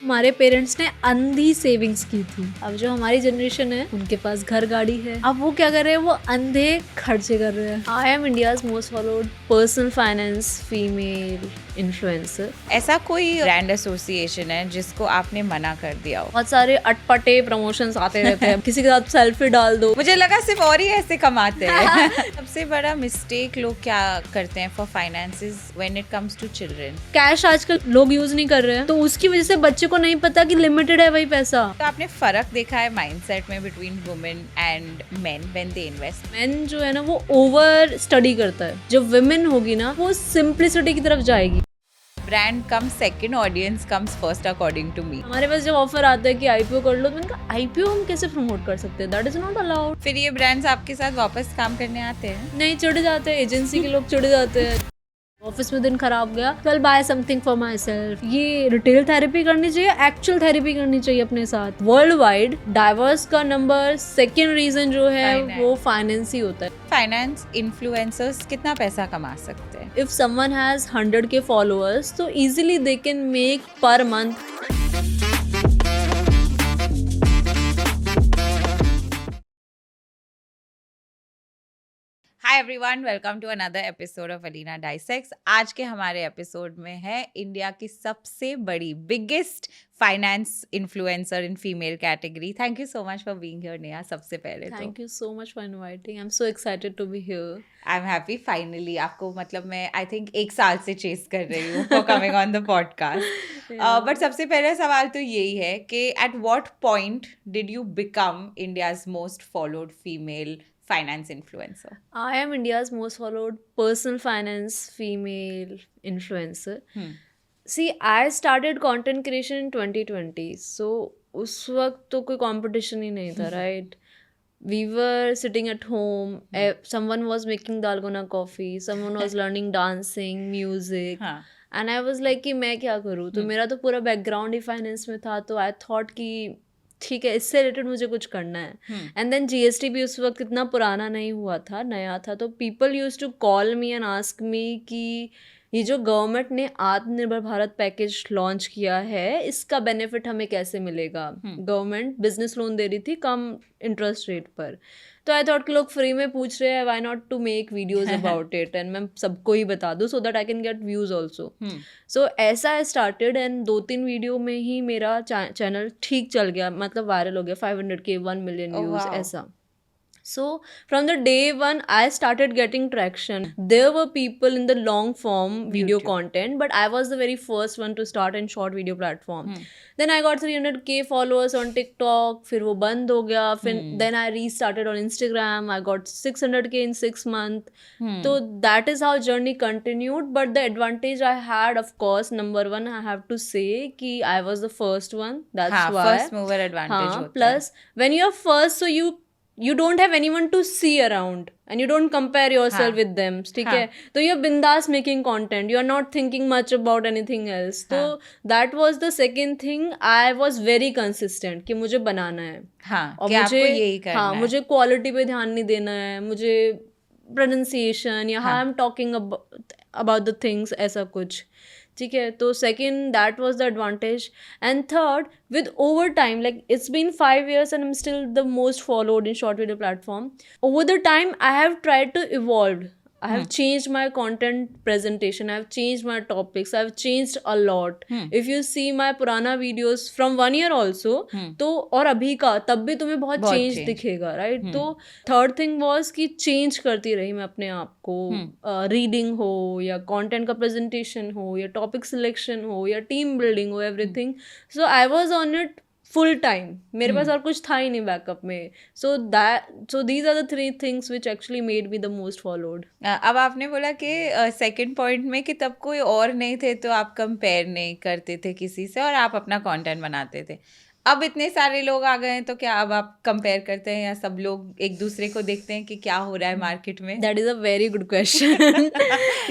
हमारे पेरेंट्स ने अंधी सेविंग्स की थी। अब जो हमारी जनरेशन है उनके पास घर गाड़ी है, अब वो क्या कर रहे हैं, वो अंधे खर्चे कर रहे हैं। I am India's most followed personal finance female influencer. ऐसा कोई ब्रांड एसोसिएशन है जिसको आपने मना कर दिया हो? बहुत सारे अटपटे प्रमोशंस आते रहते हैं, किसी के साथ सेल्फी डाल दो। मुझे लगा सिर्फ और ही ऐसे कमाते हैं। सबसे बड़ा मिस्टेक लोग क्या करते हैं for finances when it comes to children? Cash आजकल लोग यूज नहीं कर रहे हैं, तो उसकी वजह से बच्चे को नहीं पता कि लिमिटेड है वही पैसा। तो आपने फर्क देखा है माइंडसेट में between women and men when they invest? Main जो है ना वो ओवर स्टडी करता है, जो वुमेन होगी ना वो सिंप्लिसिटी की तरफ जाएगी। Brand comes second, audience comes first according to me. हमारे पास जब ऑफर आता है कि आईपीओ कर लो, तो मैंने कहा आईपीओ हम कैसे प्रमोट कर सकते हैं, दैट इज नॉट अलाउड। फिर ये ब्रांड्स आपके साथ वापस काम करने आते हैं? नहीं, चिढ़ जाते हैं, एजेंसी के लोग चिढ़ जाते हैं। ऑफिस में दिन खराब गया, कल buy something for myself. ये रिटेल थेरेपी करनी चाहिए, एक्चुअल थेरेपी करनी चाहिए अपने साथ। वर्ल्ड वाइड डाइवर्स का नंबर सेकेंड रीजन जो है वो फाइनेंस ही होता है। फाइनेंस इन्फ्लुएंसर्स कितना पैसा कमा सकते हैं? If someone has 100K followers, so easily they can make per month. Hi everyone, welcome to another episode of Alina डाइसेक्स। आज के हमारे एपिसोड में है इंडिया की सबसे बड़ी biggest finance influencer in female category. Thank you so much for being here Neha. सबसे पहले Thank you so much for inviting. I'm so excited to be here. I am happy finally आपको, मतलब मैं आई थिंक 1 साल से chess कर रही हूँ for coming on the podcast. But सबसे पहले सवाल तो यही है कि at what point did you become India's most followed female finance influencer? I am India's most followed personal finance female influencer. See, I started content creation in 2020. So उस वक्त तो कोई competition ही नहीं था, right? We were sitting at home. Someone was making dalgona coffee. Someone was learning dancing, music. And I was like कि मैं क्या करूँ? तो मेरा तो पूरा background ही finance में था, तो I thought कि ठीक है, इससे रिलेटेड मुझे कुछ करना है। एंड देन जीएसटी भी उस वक्त इतना पुराना नहीं हुआ था, नया था, तो people use to call me and ask me कि ये जो गवर्नमेंट ने आत्मनिर्भर भारत पैकेज लॉन्च किया है, इसका बेनिफिट हमें कैसे मिलेगा। गवर्नमेंट बिजनेस लोन दे रही थी कम इंटरेस्ट रेट पर, तो आई थॉट कि लोग फ्री में पूछ रहे हैं, why not to make videos about it and मैं सबको ही बता दूँ so that I can get views also. So ऐसा आई स्टार्टेड एंड 2-3 वीडियो में ही मेरा चैनल ठीक चल गया, मतलब वायरल हो गया, 500K 1 million व्यूज ऐसा। So from the day one, I started getting traction. There were people in the long form video content, but I was the very first one to start in short video platform. Then I got 300K followers on TikTok. फिर वो बंद हो गया. फिर then I restarted on Instagram. I got 600K in 6 months. So that is how journey continued. But the advantage I had, of course, number one, I have to say कि I was the first one. That's why. First mover advantage होता है. Plus, when you're first, so you don't have anyone to see around and you don't compare yourself with them, ठीक है, तो you're bindas making content, you are not thinking much about anything else. तो that was the second thing. I was very consistent कि मुझे बनाना है, और मुझे यही करना है, मुझे क्वालिटी पे ध्यान नहीं देना है, मुझे प्रोनाउंसिएशन या how I am talking about the things, ऐसा कुछ, ठीक है। तो second, that was the advantage. And third, with over time, like it's been 5 years and I am still the most followed in short video platform. Over the time I have tried to evolve. I have changed my content presentation. I have changed my topics. I have changed a lot. If you see my पुराना videos from 1 year also, तो और अभी का, तब भी तुम्हें बहुत change दिखेगा, right? तो third thing was कि change करती रही मैं अपने आप को, reading हो या content का presentation हो या topic selection हो या team building हो, everything. So I was on it full time, मेरे पास और कुछ था ही नहीं बैकअप में. So these are the 3 things which actually made me the most followed. अब आपने बोला कि सेकंड पॉइंट में कि तब कोई और नहीं थे तो आप कंपेयर नहीं करते थे किसी से और आप अपना कंटेंट बनाते थे. अब इतने सारे लोग आ गए हैं तो क्या अब आप कंपेयर करते हैं या सब लोग एक दूसरे को देखते हैं कि क्या हो रहा है मार्केट में? That is a very good question.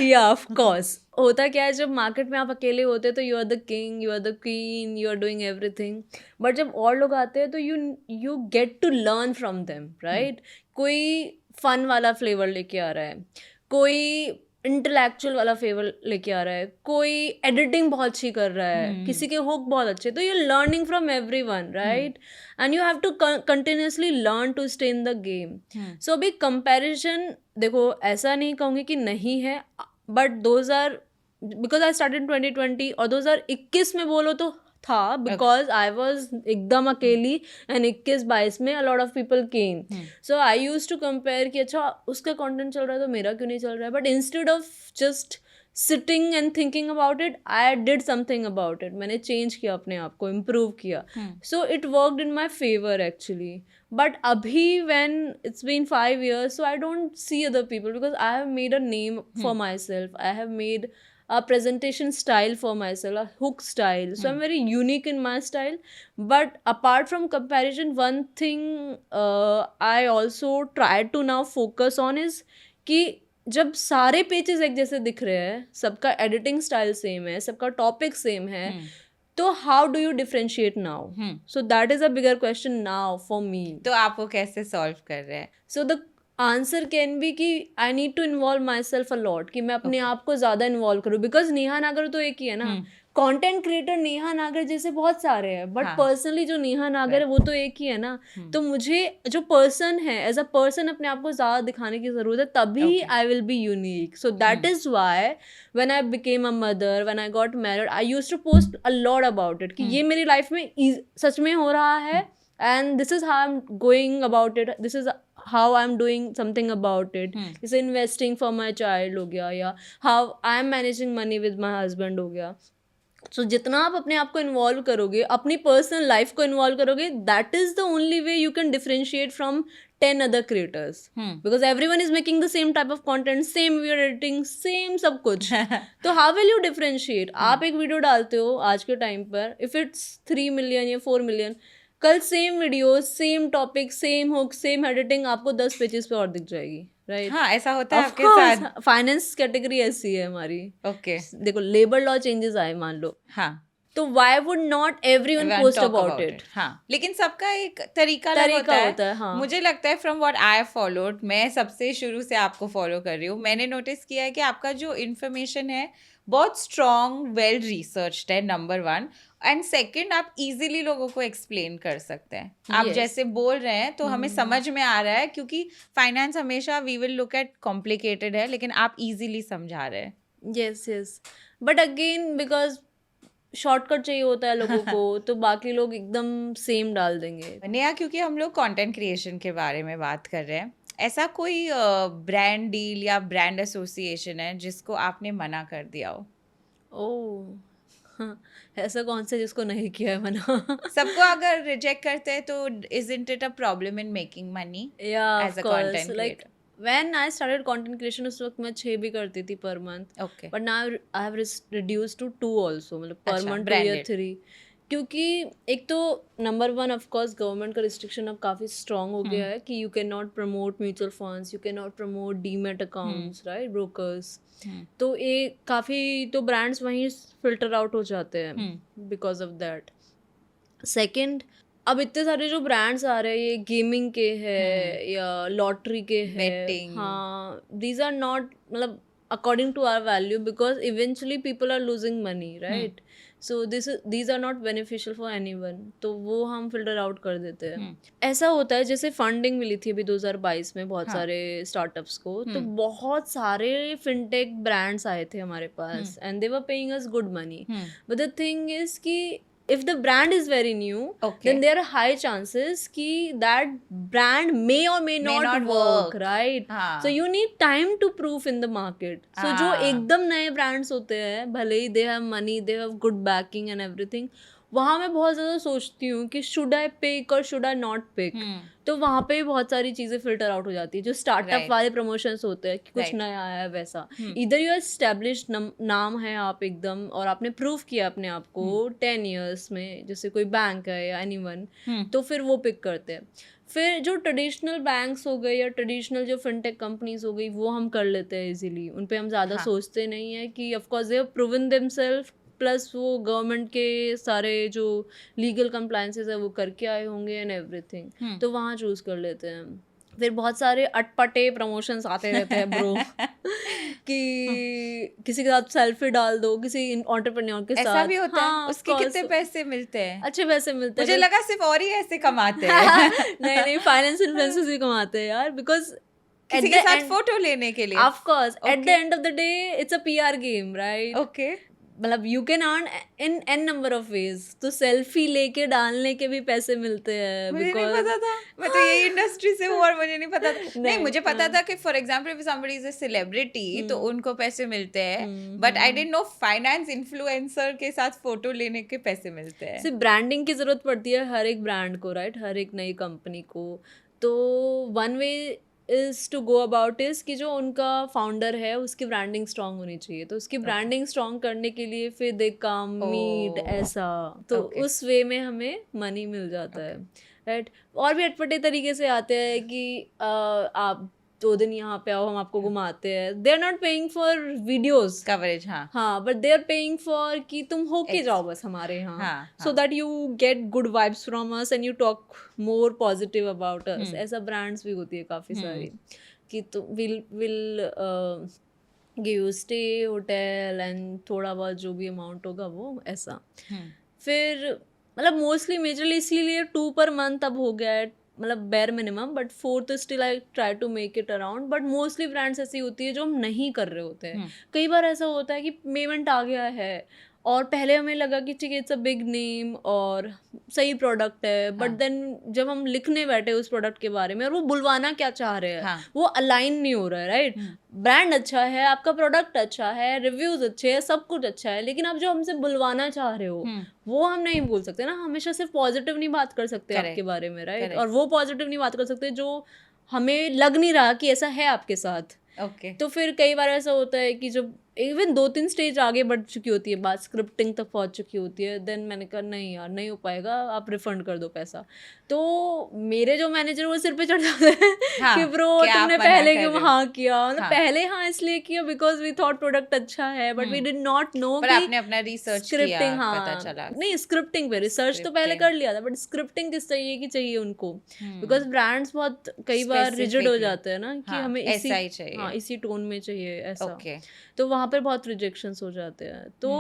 या ऑफ कोर्स, होता क्या है, जब मार्केट में आप अकेले होते हैं तो you are the king, you are the queen, you are doing everything. But जब और लोग आते हैं तो you get to learn from them, right? कोई फन वाला फ्लेवर लेके आ रहा है, कोई इंटेलेक्चुअल वाला फेवर लेके आ रहा है, कोई एडिटिंग बहुत अच्छी कर रहा है, किसी के हुक बहुत अच्छे, तो you learning from everyone, right? And you have to continuously learn to stay in the game. So अभी कंपैरिजन देखो, ऐसा नहीं कहूँगी कि नहीं है, but those are because I started 2020 और 2021 में बोलो तो था, बिकॉज आई वॉज एकदम अकेली एंड 21-22 में a lot of people came. So I use to compare कि अच्छा उसका कंटेंट चल रहा है तो मेरा क्यों नहीं चल रहा है, but instead of just sitting and thinking about it, I did something about it. मैंने चेंज किया अपने आप को, इम्प्रूव किया. So it worked in my favour actually. But अभी when it's been 5 years, so I don't see other people because I have made a name for myself. I have made a presentation style for myself, a hook style. So I'm very unique in my style. But apart from comparison, one thing I also try to now focus on is कि जब सारे pages एक जैसे दिख रहे हैं, सबका editing style same है, सबका टॉपिक सेम है, तो how do you differentiate now? So that is a bigger question now for me. तो आप वो कैसे सॉल्व कर रहे हैं? So the answer can be कि I need to involve myself a lot, कि मैं अपने आप को ज़्यादा इन्वॉल्व करूँ. बिकॉज नेहा नागर तो एक ही है ना, कंटेंट क्रिएटर नेहा नागर जैसे बहुत सारे हैं, बट पर्सनली जो नेहा नागर है वो तो एक ही है ना. तो मुझे जो पर्सन है, एज अ पर्सन अपने आप को ज़्यादा दिखाने की ज़रूरत है, तभी I will be unique. So that is why when I became a mother, when I got married, I used to post a lot about it कि ये मेरी लाइफ में सच में हो रहा है, and this is how I'm going about it, this is how I'm doing something about it. जैसे investing for my child हो गया, या how I'm managing money with my husband हो गया. सो जितना आप अपने आप को इन्वॉल्व करोगे, अपनी पर्सनल लाइफ को इन्वॉल्व करोगे, that is the only way you can differentiate from 10 other creators. Because everyone is making the same type of content, same video editing, same सब कुछ. तो how will you differentiate? आप एक video डालते हो आज के टाइम पर, if it's 3 million या 4 million, कल same video, same topic, same hook, same editing आपको 10 पेजेस पे और दिख जाएगी, राइट? हाँ, ऐसा होता है आपके साथ. फाइनेंस कैटेगरी ऐसी है हमारी. ओके, देखो लेबर लॉ चेंजेस आए मान लो, हाँ, तो why would not everyone post about it? हाँ, लेकिन सबका एक तरीका होता है. हाँ. मुझे लगता है फ्रॉम व्हाट आई फॉलोड, मैं सबसे शुरू से आपको फॉलो कर रही हूँ, मैंने नोटिस किया है कि आपका जो इन्फॉर्मेशन है बहुत स्ट्रॉन्ग, वेल रिसर्च्ड है, नंबर 1. एंड सेकंड, आप इजीली लोगों को एक्सप्लेन कर सकते हैं. आप जैसे बोल रहे हैं तो हमें समझ में आ रहा है, क्योंकि फाइनेंस हमेशा we will look at complicated है, लेकिन आप इजीली समझा रहे हैं. Yes, but again because shortcut चाहिए होता है लोगों को, तो बाकी लोग एकदम सेम डाल देंगे. नेहा, क्योंकि हम लोग कंटेंट क्रिएशन के बारे में बात कर रहे हैं, ऐसा कोई ब्रांड डील या ब्रांड एसोसिएशन है जिसको आपने मना कर दिया हो? हाँ, ऐसा कौन सा जिसको नहीं किया है मना? सबको अगर रिजेक्ट करते हैं तो isn't it a problem in making money as a content creator? When I started content creation उस वक्त मैं 6 भी करती थी per month. Okay. But now I have reduced to 2 also, मतलब per अच्छा, month 2 branded. या 3. क्योंकि एक तो नंबर 1 ऑफ कोर्स गवर्नमेंट का रिस्ट्रिक्शन अब काफ़ी स्ट्रॉन्ग हो गया है कि you can not promote mutual funds, you can not promote demat accounts, right, brokers. तो ये काफ़ी, तो ब्रांड्स वहीं फिल्टर आउट हो जाते हैं बिकॉज ऑफ दैट. सेकेंड, अब इतने सारे जो ब्रांड्स आ रहे हैं, ये गेमिंग के है या लॉटरी के है, हाँ, दीज आर नॉट, मतलब according to our value, because eventually people are losing money, right? So these are not beneficial for anyone, तो वो हम फिल्टर आउट कर देते हैं. ऐसा होता है जैसे फंडिंग मिली थी अभी 2022 में बहुत सारे स्टार्टअप्स को, तो बहुत सारे फिनटेक ब्रांड्स आए थे हमारे पास and they were paying us good money. But the thing is कि if the brand is very new, then there are high chances कि that brand may or may not work, right? So you need time to prove in the market. So जो एकदम नए brands होते हैं, भले ही they have money, they have good backing and everything, वहाँ मैं बहुत ज़्यादा सोचती हूँ कि शुड आई पिक और शुड आई नॉट पिक. तो वहाँ पे भी बहुत सारी चीज़ें फिल्टर आउट हो जाती है. जो स्टार्टअप वाले प्रमोशंस होते हैं कि कुछ नया आया है, वैसा इधर यू एस्टेब्लिश्ड नाम है आप एकदम, और आपने प्रूव किया अपने आप को 10 years में, जैसे कोई बैंक है या एनीवन, तो फिर वो पिक करते हैं. फिर जो ट्रेडिशनल बैंक्स हो गए या ट्रेडिशनल जो फिनटेक कंपनीज हो गई, वो हम कर लेते हैं इजीली, उन पे हम ज़्यादा सोचते नहीं है कि of course they have proven themselves, plus वो गवर्नमेंट के सारे जो लीगल कंप्लायंसेस है वो करके आए होंगे एंड एवरीथिंग, तो वहाँ चूज कर लेते हैं. फिर बहुत सारे अटपटे प्रमोशंस आते रहते हैं ब्रो कि किसी के साथ सेल्फी डाल दो किसी एंटरप्रेन्योर के ऐसा साथ। भी होता है? हाँ, of उसके कितने course, पैसे मिलते हैं? अच्छे पैसे मिलते हैं। मुझे लगा सिर्फ और ही ऐसे कमाते हैं। नहीं नहीं, फाइनेंस इन्फ्लुएंसर्स भी कमाते हैं यार, बिकॉज किसी के साथ फोटो लेने के लिए? Of course at the end of the day it's a PR game, right? Okay. मतलब you can earn in an number of ways. तो सेल्फी लेके डालने के भी पैसे मिलते हैं। मुझे नहीं पता था, मैं तो यही इंडस्ट्री से हूँ और मुझे नहीं पता था। नहीं, मुझे पता था कि for example if somebody is a celebrity तो उनको पैसे मिलते हैं, but I didn't no finance influencer के साथ फोटो लेने के पैसे मिलते हैं। सिर्फ ब्रांडिंग की जरूरत पड़ती है हर एक ब्रांड को, राइट? हर एक नई कंपनी को। तो one way is to go about is कि जो उनका फाउंडर है उसकी ब्रांडिंग स्ट्रांग होनी चाहिए। तो उसकी ब्रांडिंग स्ट्रांग करने के लिए फिर दे कम मीट ऐसा, तो उस वे में हमें मनी मिल जाता है, राइट? और भी अटपटे तरीके से आते हैं कि आप 2 दिन यहाँ पे आओ, हम आपको घुमाते हैं। They are not paying for videos coverage. हाँ, but they are paying for कि तुम होके जाओ बस हमारे यहाँ, so that you get good vibes from us and you talk more positive about us. ऐसा ब्रांड्स भी होती है काफ़ी सारी कि तुम will give you stay, hotel and थोड़ा बहुत जो भी अमाउंट होगा वो ऐसा। फिर मतलब मोस्टली मेजरली इसीलिए 2 per month अब हो गया है, मतलब bare minimum, but 4th still I try to make it around. But mostly brands ऐसी होती है जो हम नहीं कर रहे होते हैं। कई बार ऐसा होता है कि पेमेंट आ गया है और पहले हमें लगा कि ठीक है इट्स अ बिग नेम और सही प्रोडक्ट है, बट देन जब हम लिखने बैठे उस प्रोडक्ट के बारे में और वो बुलवाना क्या चाह रहे हैं, वो अलाइन नहीं हो रहा है, राइट? ब्रांड अच्छा है, आपका प्रोडक्ट अच्छा है, रिव्यूज अच्छे हैं, सब कुछ अच्छा है, लेकिन आप जो हमसे बुलवाना चाह रहे हो वो हम नहीं बोल सकते ना। हमेशा सिर्फ पॉजिटिव नहीं बात कर सकते आपके बारे में, राइट? और वो पॉजिटिव नहीं बात कर सकते जो हमें लग नहीं रहा कि ऐसा है आपके साथ। तो फिर कई बार ऐसा होता है कि जब इवन 2-3 स्टेज आगे बढ़ चुकी होती है बात, स्क्रिप्टिंग तक पहुंच चुकी होती है, देन मैंने कहा नहीं यार नहीं हो पाएगा, आप रिफंड कर दो पैसा। तो मेरे जो मैनेजर वो सिर पे चढ़ जाते हैं कि ब्रो तुमने पहले क्यों हाँ किया। मतलब पहले हाँ इसलिए किया बिकॉज वी थॉट प्रोडक्ट अच्छा है, but we did not know कि आपने अपना रिसर्च स्क्रिप्टिंग किया, पता चला। नहीं, स्क्रिप्टिंग पे रिसर्च तो पहले कर लिया था, बट स्क्रिप्टिंग किस तरीके की चाहिए उनको, बिकॉज ब्रांड्स बहुत कई बार रिजिड हो जाते हैं ना कि हमें इसी हाँ इसी टोन में चाहिए ऐसा। तो वहाँ पर बहुत रिजेक्शंस हो जाते हैं। तो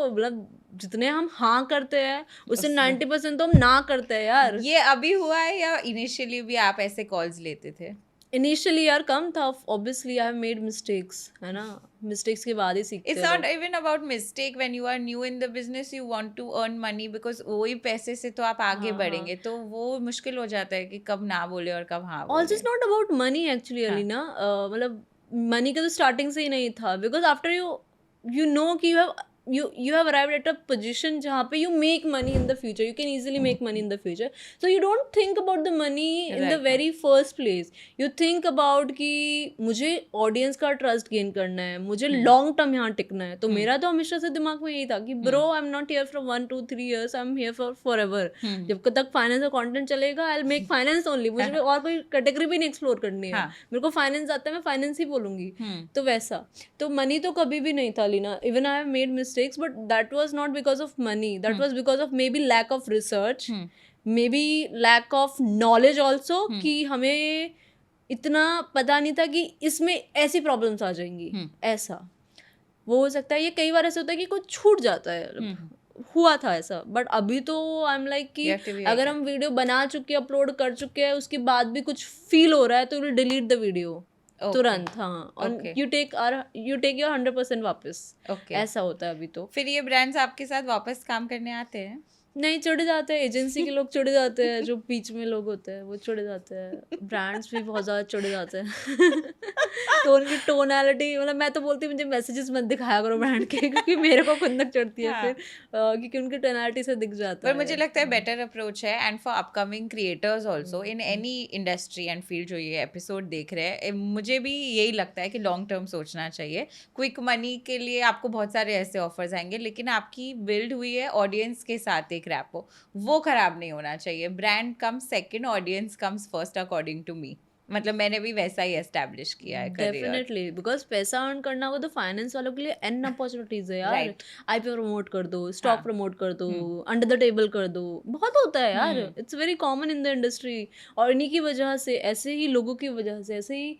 मतलब जितने हम हाँ करते हैं उससे 90% तो हम ना करते हैं यार। ये अभी हुआ है या इनिशियली भी आप ऐसे कॉल्स लेते थे? इनिशियली यार कम था, obviously I have made mistakes, है ना? मिस्टेक्स के बाद ही सीखते हैं। It's not even about mistake, when you are new in the business you want to earn money, because वही पैसे से तो आप आगे बढ़ेंगे, तो वो मुश्किल हो जाता है कि कब ना बोले और कब हाँ बोले। Also it's not about money actually Alina, मतलब मनी का तो स्टार्टिंग से ही नहीं था, बिकॉज आफ्टर यू नो कि you have arrived at a position जहाँ पे you make money in the future, you can easily make money in the future, so you don't think about the money in the very first place. You think about कि मुझे audience का trust gain करना है, मुझे long term यहाँ टिकना है। तो मेरा तो हमेशा से दिमाग में यही था कि bro I'm not here for 1-2-3 years, I'm here for forever. जब तक फाइनेंस का कंटेंट चलेगा I'll make finance only, मुझे और कोई कैटेगरी भी नहीं एक्सप्लोर करनी है। मेरे को फाइनेंस आता है, मैं फाइनेंस ही बोलूंगी। तो वैसा तो मनी तो कभी भी नहीं था Leena. Even I have made mistakes, but that was not because of money, that was because of maybe lack of research, maybe lack of knowledge also, कि हमें इतना पता नहीं था कि इसमें ऐसी प्रॉब्लम्स आ जाएंगी, ऐसा वो हो सकता है। ये कई बार ऐसा होता है कि कुछ छूट जाता है, हुआ था ऐसा। बट अभी तो आई एम लाइक कि अगर हम वीडियो बना चुके अपलोड कर चुके हैं उसके बाद भी कुछ फील हो रहा है तो विल डिलीट द वीडियो तुरंत। हाँ, और यू टेक योर 100% वापस। ऐसा होता है अभी तो। फिर ये ब्रांड्स आपके साथ वापस काम करने आते हैं? नहीं, चढ़ जाते हैं, एजेंसी के लोग चढ़ जाते हैं, जो बीच में लोग होते हैं वो चढ़ जाते हैं, ब्रांड्स भी बहुत ज़्यादा चढ़ जाते हैं तो उनकी टोनैलिटी, मतलब मैं तो बोलती हूँ मुझे मैसेजेस मत दिखाया करो ब्रांड के, क्योंकि मेरे को खुंदक चढ़ती है फिर क्योंकि उनकी टोनैलिटी से दिख जाता है। पर मुझे लगता है बेटर अप्रोच है, and for upcoming creators also in any industry and field जो ये एपिसोड देख रहे हैं, मुझे भी यही लगता है कि लॉन्ग टर्म सोचना चाहिए। क्विक मनी के लिए आपको बहुत सारे ऐसे ऑफर्स आएंगे, लेकिन आपकी बिल्ड हुई है ऑडियंस के साथ एक रैपो, वो खराब नहीं होना चाहिए। Brand comes second, audience comes first according to me. मतलब मैंने भी वैसा ही एस्टैब्लिश किया है करियर। डेफिनेटली, बिकॉज पैसा अर्न करना हो तो फाइनेंस वालों के लिए एन अपॉर्चुनिटीज है यार। राइट। आईपीओ प्रमोट कर दो, हाँ। स्टॉक प्रमोट कर दो, अंडर द टेबल कर दो, बहुत होता है यार। It's very common in the industry. और इन्हीं की वजह से, ऐसे ही लोगों की वजह से, ऐसे ही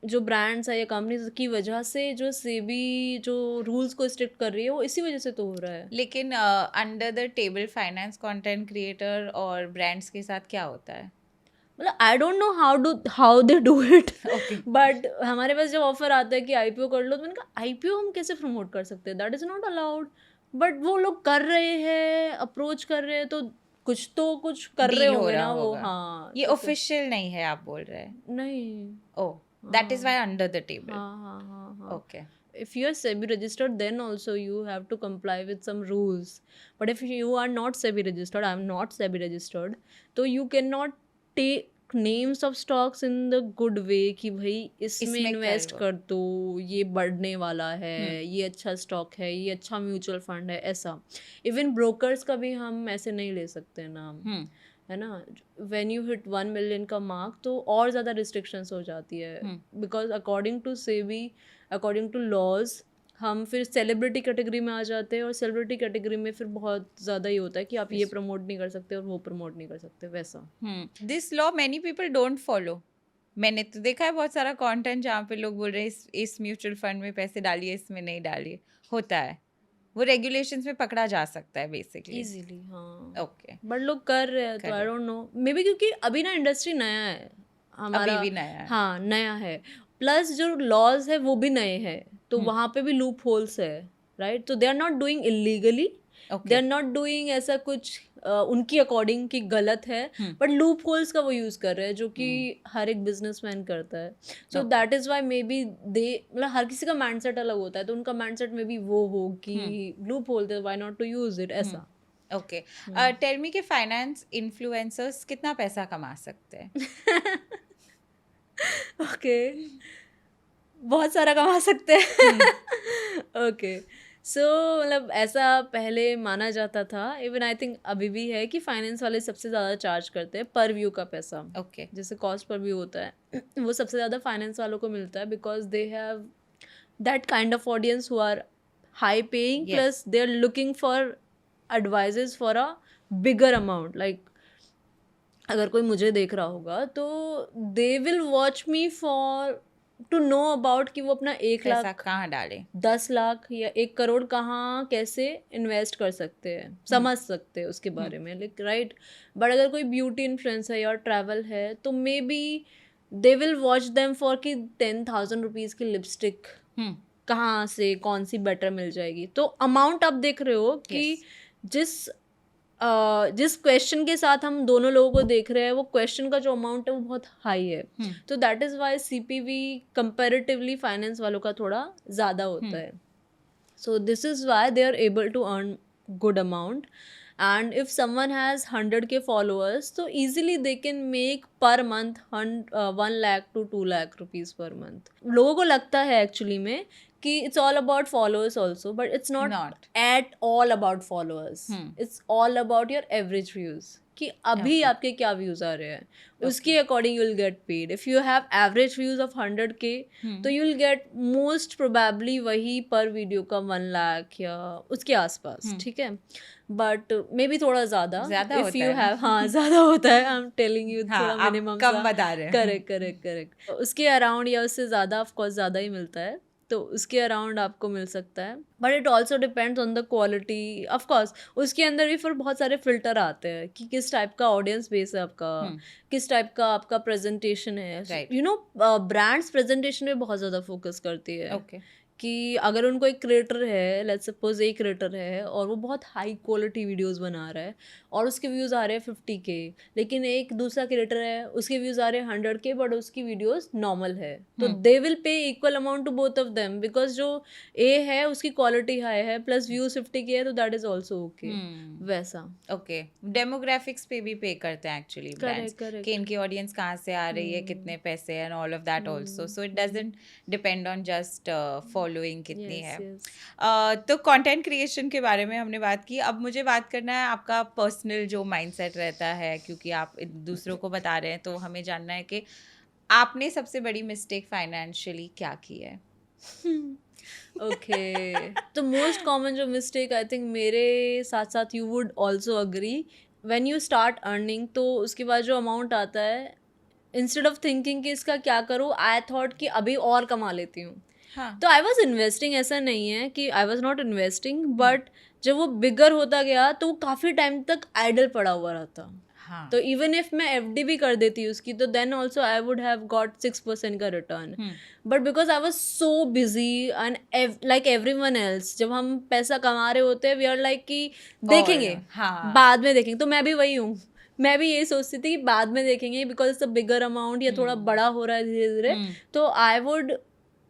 जो ब्रांड्स है या कंपनीज की वजह से जो सेबी जो रूल्स को स्ट्रिक्ट कर रही है, वो इसी वजह से तो हो रहा है। लेकिन under the table finance content creator और ब्रांड्स के साथ क्या होता है? मतलब आई don't know how they do it, Okay. But हमारे पास जब ऑफर आता है कि आईपीओ कर लो, तो मैंने कहा आईपीओ हम कैसे प्रमोट कर सकते हैं, that is not allowed. But वो लोग कर रहे हैं, अप्रोच कर रहे हैं, तो कुछ कर रहे डील हो होंगे रहा ना वो। होगा। हाँ, ये तो ऑफिशियल नहीं है आप बोल रहे हैं? नहीं। Oh, that is why under the table. हाँ। Okay. If you are SEBI registered, then also you have to comply with some rules. But if you are not SEBI registered, I am not SEBI registered, तो you cannot take names of stocks in the good way कि भाई इसमें इसमें invest कर कर दो, ये बढ़ने वाला है, ये अच्छा स्टॉक है, ये अच्छा म्यूचुअल फंड है, ऐसा। इवन ब्रोकर्स का भी हम ऐसे नहीं ले सकते नाम, है ना। व्हेन यू हिट 1 मिलियन का मार्क तो और ज़्यादा रिस्ट्रिक्शंस हो जाती है, because according to SEBI, according to laws, हम फिर सेलिब्रिटी कैटेगरी में आ जाते हैं। और सेलिब्रिटी कैटेगरी में फिर बहुत ज़्यादा ही होता है कि आप ये प्रमोट नहीं कर सकते और वो प्रमोट नहीं कर सकते, वैसा। This law many people don't follow. मैंने तो देखा है बहुत सारा कंटेंट जहाँ पे लोग बोल रहे हैं इस म्यूचुअल फंड में पैसे डालिए, इसमें नहीं डालिए। होता है, वो रेगुलेशंस में पकड़ा जा सकता है बेसिकली। इजीली, हाँ। ओके। बट लोग कर रहे हैं, तो आई डोंट नो, मे बी क्योंकि अभी ना इंडस्ट्री नया है हमारा। अभी भी नया है। हाँ, नया है, प्लस जो लॉज है वो भी नए हैं, तो वहाँ पे भी लूप होल्स है, राइट। तो they are not doing illegally, they are not doing ऐसा कुछ उनकी अकॉर्डिंग की गलत है, बट लूप होल्स का वो यूज कर रहे हैं, जो कि हर एक बिजनेसमैन करता है। So that is why maybe they, मतलब हर किसी का माइंडसेट अलग होता है, तो उनका माइंडसेट में भी वो हो कि लूप होल है, why not to use it, ऐसा। ओके। टेल मी कि फाइनेंस इन्फ्लुएंसर्स कितना पैसा कमा सकते हैं? ओके, बहुत सारा कमा सकते हैं। ओके, सो मतलब ऐसा पहले माना जाता था, इवन आई थिंक अभी भी है, कि फाइनेंस वाले सबसे ज़्यादा चार्ज करते हैं पर व्यू का पैसा। ओके। जैसे कॉस्ट पर व्यू होता है वो सबसे ज़्यादा फाइनेंस वालों को मिलता है, because they have that kind of audience who are high paying, Yes. Plus they are looking for advices for a bigger amount. Like अगर कोई मुझे देख रहा होगा तो they will watch me for to know about कि वो अपना 1 पैसा लाख, कहाँ डाले? 10 लाख या 1 करोड़ कहाँ कैसे इन्वेस्ट कर सकते हैं, समझ सकते हैं उसके बारे में, लाइक, राइट। बट अगर कोई ब्यूटी इन्फ्लुएंसर है या ट्रैवल है, तो may be they will watch them for कि 10,000 रुपीज़ की लिपस्टिक कहाँ से कौन सी बेटर मिल जाएगी। तो अमाउंट आप देख रहे हो कि जिस क्वेश्चन के साथ हम दोनों लोगों को देख रहे हैं, वो क्वेश्चन का जो अमाउंट है वो बहुत हाई है। तो that is why CPV comparatively finance वालों का थोड़ा ज़्यादा होता है। So this is why they are able to earn good amount. And if someone has 100K followers, so easily they can make per month 1 lakh to 2 lakh rupees per month. लोगों को लगता है एक्चुअली में कि it's all about followers also, but it's not at all about followers. It's all about your average views. कि अभी आपके क्या व्यूज आ रहे हैं, उसके according you will get paid. If you have average views of 100K, तो you will get most probably वही पर वीडियो का 1 लाख या उसके आसपास, ठीक है। बट मे बी थोड़ा ज़्यादा इफ यू हैव, हाँ ज़्यादा होता है, आई एम टेलिंग यू, थोड़ा मिनिमम कम बता रहे हैं। करेक्ट उसके अराउंड या उससे ज़्यादा ऑफकोर्स ज़्यादा ही मिलता है, तो उसके अराउंड आपको मिल सकता है। But it also depends on the quality, of course उसके अंदर भी फिर बहुत सारे फिल्टर आते हैं कि किस टाइप का ऑडियंस बेस है आपका, किस टाइप का आपका प्रेजेंटेशन है। यू नो, ब्रांड्स प्रेजेंटेशन पे बहुत ज़्यादा फोकस करती है। कि अगर उनको एक क्रिएटर है, लेट्स सपोज एक क्रिएटर है और वो बहुत हाई क्वालिटी वीडियोस बना रहा है और उसके व्यूज़ आ रहे हैं 50K, लेकिन एक दूसरा क्रिएटर है उसके व्यूज़ आ रहे हैं 100K, बट उसकी वीडियोस नॉर्मल है, तो they will pay equal amount to both of them, because जो ए है उसकी क्वालिटी हाई है प्लस व्यूज 50K है, तो दैट इज ऑल्सो ओके। वैसा ओके, डेमोग्राफिक्स पे भी पे करते हैं एक्चुअली ब्रांड्स कि इनकी ऑडियंस कहाँ से आ रही है, कितने पैसे and all of that also, so it doesn't depend on just follow following कितनी Yes, है। yes. तो कंटेंट क्रिएशन के बारे में हमने बात की, अब मुझे बात करना है आपका पर्सनल जो माइंडसेट रहता है, क्योंकि आप दूसरों को बता रहे हैं, तो हमें जानना है कि आपने सबसे बड़ी मिस्टेक फाइनेंशियली क्या की है। Okay. तो मोस्ट कॉमन जो मिस्टेक आई थिंक मेरे साथ साथ you would also agree, when you start earning तो उसके बाद जो अमाउंट आता है, इंस्टेड ऑफ थिंकिंग कि इसका क्या करूँ, आई थॉट कि अभी और कमा लेती हूँ. हाँ तो आई वॉज इन्वेस्टिंग, ऐसा नहीं है कि I was not investing, but जब वो बिगर होता गया तो वो काफ़ी टाइम तक आइडल पड़ा हुआ रहता. हाँ तो इवन इफ मैं एफडी भी कर देती उसकी, तो then also I would have got 6% का return. But because I was so busy and like everyone else, जब हम पैसा कमा रहे होते हैं वी आर लाइक कि देखेंगे, हाँ बाद में देखेंगे. तो मैं भी वही हूँ, मैं भी यही सोचती थी कि बाद में देखेंगे, because it's a bigger amount या थोड़ा बड़ा हो रहा है धीरे धीरे. तो I would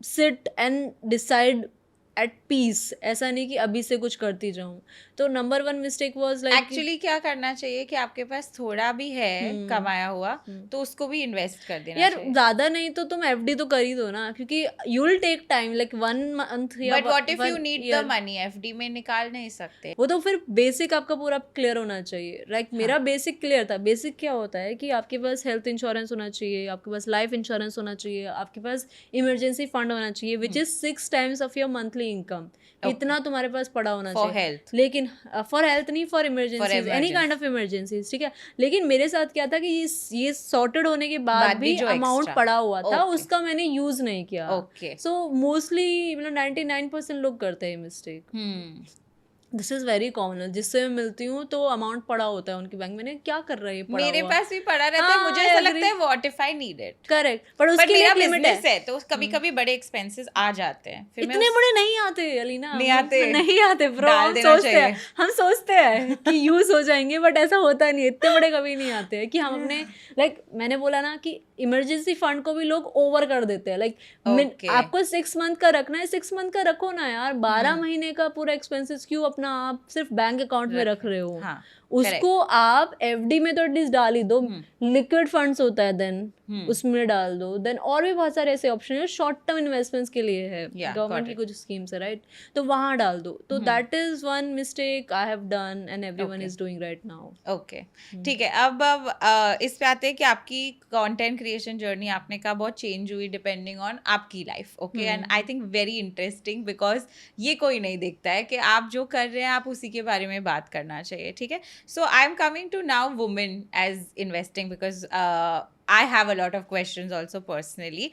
sit and decide at peace, ऐसा नहीं कि अभी से कुछ करती जाऊँ. तो number one mistake was like actually क्या करना चाहिए कि आपके पास थोड़ा भी है कमाया हुआ, तो उसको भी इन्वेस्ट कर देना यार चाहिए। ज्यादा नहीं तो तुम एफडी तो कर ही दो ना, क्योंकि you will take time like 1 month या but what if you 1 need the year. Money, FD में निकाल नहीं सकते। वो तो फिर बेसिक आपका पूरा क्लियर होना चाहिए. लाइक मेरा बेसिक क्लियर था. बेसिक क्या होता है कि आपके पास हेल्थ इंश्योरेंस होना चाहिए, आपके पास लाइफ इंश्योरेंस होना चाहिए, आपके पास इमरजेंसी फंड होना चाहिए which is 6 times of your monthly income. इतना तुम्हारे पास पड़ा होना फॉर चाहिए. हेल्थ, लेकिन फॉर हेल्थ नहीं, for emergencies, any kind of emergencies, ठीक है. लेकिन मेरे साथ क्या था कि ये सॉर्टेड होने के बाद भी जो अमाउंट extra. पड़ा हुआ था, Okay. उसका मैंने यूज नहीं किया. ओके सो मोस्टली मतलब 99% लोग करते हैं mistake. This is very common. जिससे मैं मिलती हूँ तो अमाउंट पड़ा होता है उनके बैंक में, क्या कर रहा है ये पड़ा मेरे हुआ. पास भी पड़ा रहता है, हाँ, मुझे I ऐसा agree. लगता है what if I need it. Correct, पर पर उसके लिए मेरा एक लिमिट बिजनेस है. है तो कभी कभी बड़े एक्सपेंसेस आ जाते हैं, फिर मैं इतने बड़े नहीं आते अलीना, नहीं आते? नहीं आते ब्रो. डाल हम देना सोचते हैं, चाहिए। हम सोचते हैं कि यूज हो जाएंगे, बट ऐसा होता नहीं है. इतने बड़े कभी नहीं आते हैं कि हम अपने लाइक मैंने बोला ना कि इमरजेंसी फंड को भी लोग ओवर कर देते हैं. Like Okay. आपको 6 month का रखना है, 6 month का रखो ना यार. 12 महीने का पूरा एक्सपेंसेस क्यों अपना आप सिर्फ बैंक अकाउंट में रख रहे हो. हाँ, उसको आप एफडी में तो एटलीस्ट डाल ही दो. लिक्विड फंड्स होता है देन उसमें डाल दो. देन और भी बहुत सारे ऐसे ऑप्शन है शॉर्ट टर्म इन्वेस्टमेंट्स के लिए है, Yeah, गवर्नमेंट got की it. कुछ स्कीम्स है राइट. तो वहाँ डाल दो. तो that is one mistake I have done and everyone is doing right now. Okay ठीक है। अब इस पे आते हैं कि आपकी कंटेंट क्रिएशन जर्नी आपने कहा बहुत चेंज हुई डिपेंडिंग ऑन आपकी life. Okay, and I think very interesting because ये कोई नहीं देखता है कि आप जो कर रहे हैं आप उसी के बारे में बात करना चाहिए. ठीक है, so I am coming to now women as investing because I have a lot of questions also personally.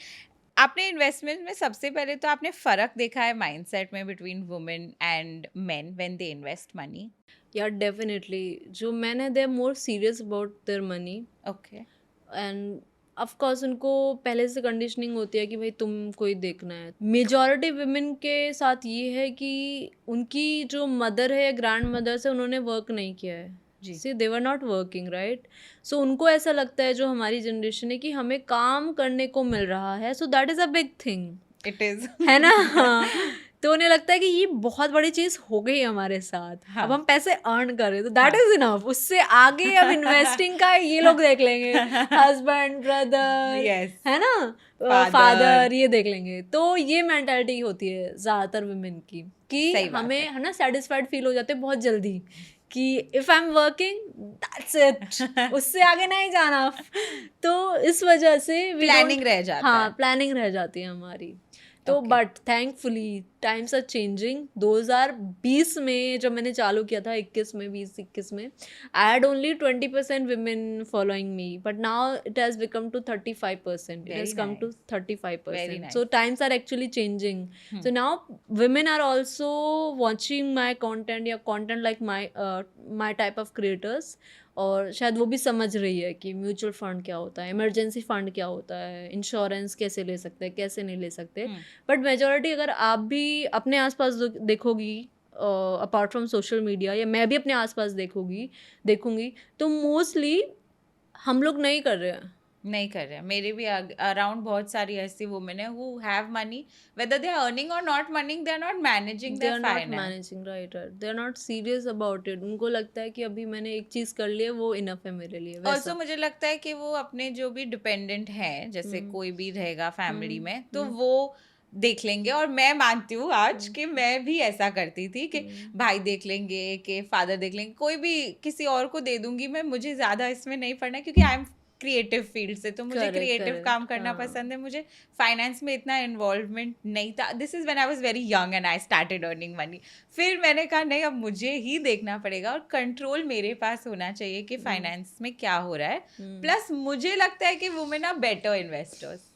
आपने इन्वेस्टमेंट में सबसे पहले तो आपने फर्क देखा है माइंडसेट में between women and men when they invest money? या डेफिनेटली जो मैन है they are more serious about their money. Okay, and of course उनको पहले से कंडीशनिंग होती है कि भाई तुमको ही देखना है. मेजॉरिटी वुमेन के साथ ये है कि उनकी जो मदर है या ग्रैंड मदर से उन्होंने वर्क नहीं किया है. जी. सी दे वर नॉट वर्किंग राइट. सो उनको ऐसा लगता है जो हमारी जनरेशन है कि हमें काम करने को मिल रहा है. So that is a big thing, it is है ना. हाँ. तो उन्हें लगता है कि ये बहुत बड़ी चीज हो गई हमारे साथ. हाँ. अब हम पैसे अर्न कर रहे हैं तो दैट इज इनफ. उससे आगे अब इन्वेस्टिंग का ये लोग देख लेंगे, हस्बैंड ब्रदर, Yes. है ना, Father. फादर, ये देख लेंगे. तो ये मेंटालिटी होती है ज्यादातर वुमेन की कि सही बात हमें है. है ना सेटिस्फाइड फील हो जाते हैं बहुत जल्दी कि if I am working that's it, उससे आगे नहीं जाना. तो इस वजह से प्लानिंग रह जाता हाँ है. प्लानिंग रह जाती है हमारी. तो Okay. But thankfully times are changing. 2020 में जब मैंने चालू किया था 21 में 20-21 में I had only 20% women following me, but now it has become to 35%. It Very has come to nice. 35%. Very nice. So times are actually changing. So now women are also watching my content या content like my type of creators. और शायद वो भी समझ रही है कि mutual fund क्या होता है, इमरजेंसी फंड क्या होता है, इंश्योरेंस कैसे ले सकते हैं, कैसे नहीं ले सकते. बट मेजॉरिटी अगर आप भी अपने आसपास देखोगी अपार्ट फ्रॉम सोशल मीडिया, या मैं भी अपने आसपास देखूंगी तो मोस्टली हम लोग नहीं कर रहे हैं. नहीं कर रहे. मेरे भी अराउंड बहुत सारी ऐसी वुमेन है who have money, whether they are earning or not earning, they are not managing They their are not finance. managing, right. They are not serious about it. उनको लगता है कि अभी मैंने एक चीज कर ली है वो इनफ है मेरे लिए. ऑल्सो मुझे लगता है कि वो अपने जो भी डिपेंडेंट हैं, जैसे कोई भी रहेगा फैमिली में, तो वो देख लेंगे। और मैं मानती हूँ आज कि मैं भी ऐसा करती थी कि भाई देख लेंगे, कि फादर देख लेंगे, कोई भी किसी और को दे दूंगी मैं, मुझे ज्यादा इसमें नहीं पढ़ना है, क्योंकि आई एम क्रिएटिव फील्ड से, तो मुझे करेक्ट क्रिएटिव काम करेक्ट करना हाँ पसंद है, मुझे फाइनेंस में इतना इन्वॉल्वमेंट नहीं था। This is when I was very young and I started earning money. फिर मैंने कहा नहीं, अब मुझे ही देखना पड़ेगा और कंट्रोल मेरे पास होना चाहिए कि फाइनेंस में क्या हो रहा है। प्लस मुझे लगता है कि वुमेन आर बेटर इन्वेस्टर्स।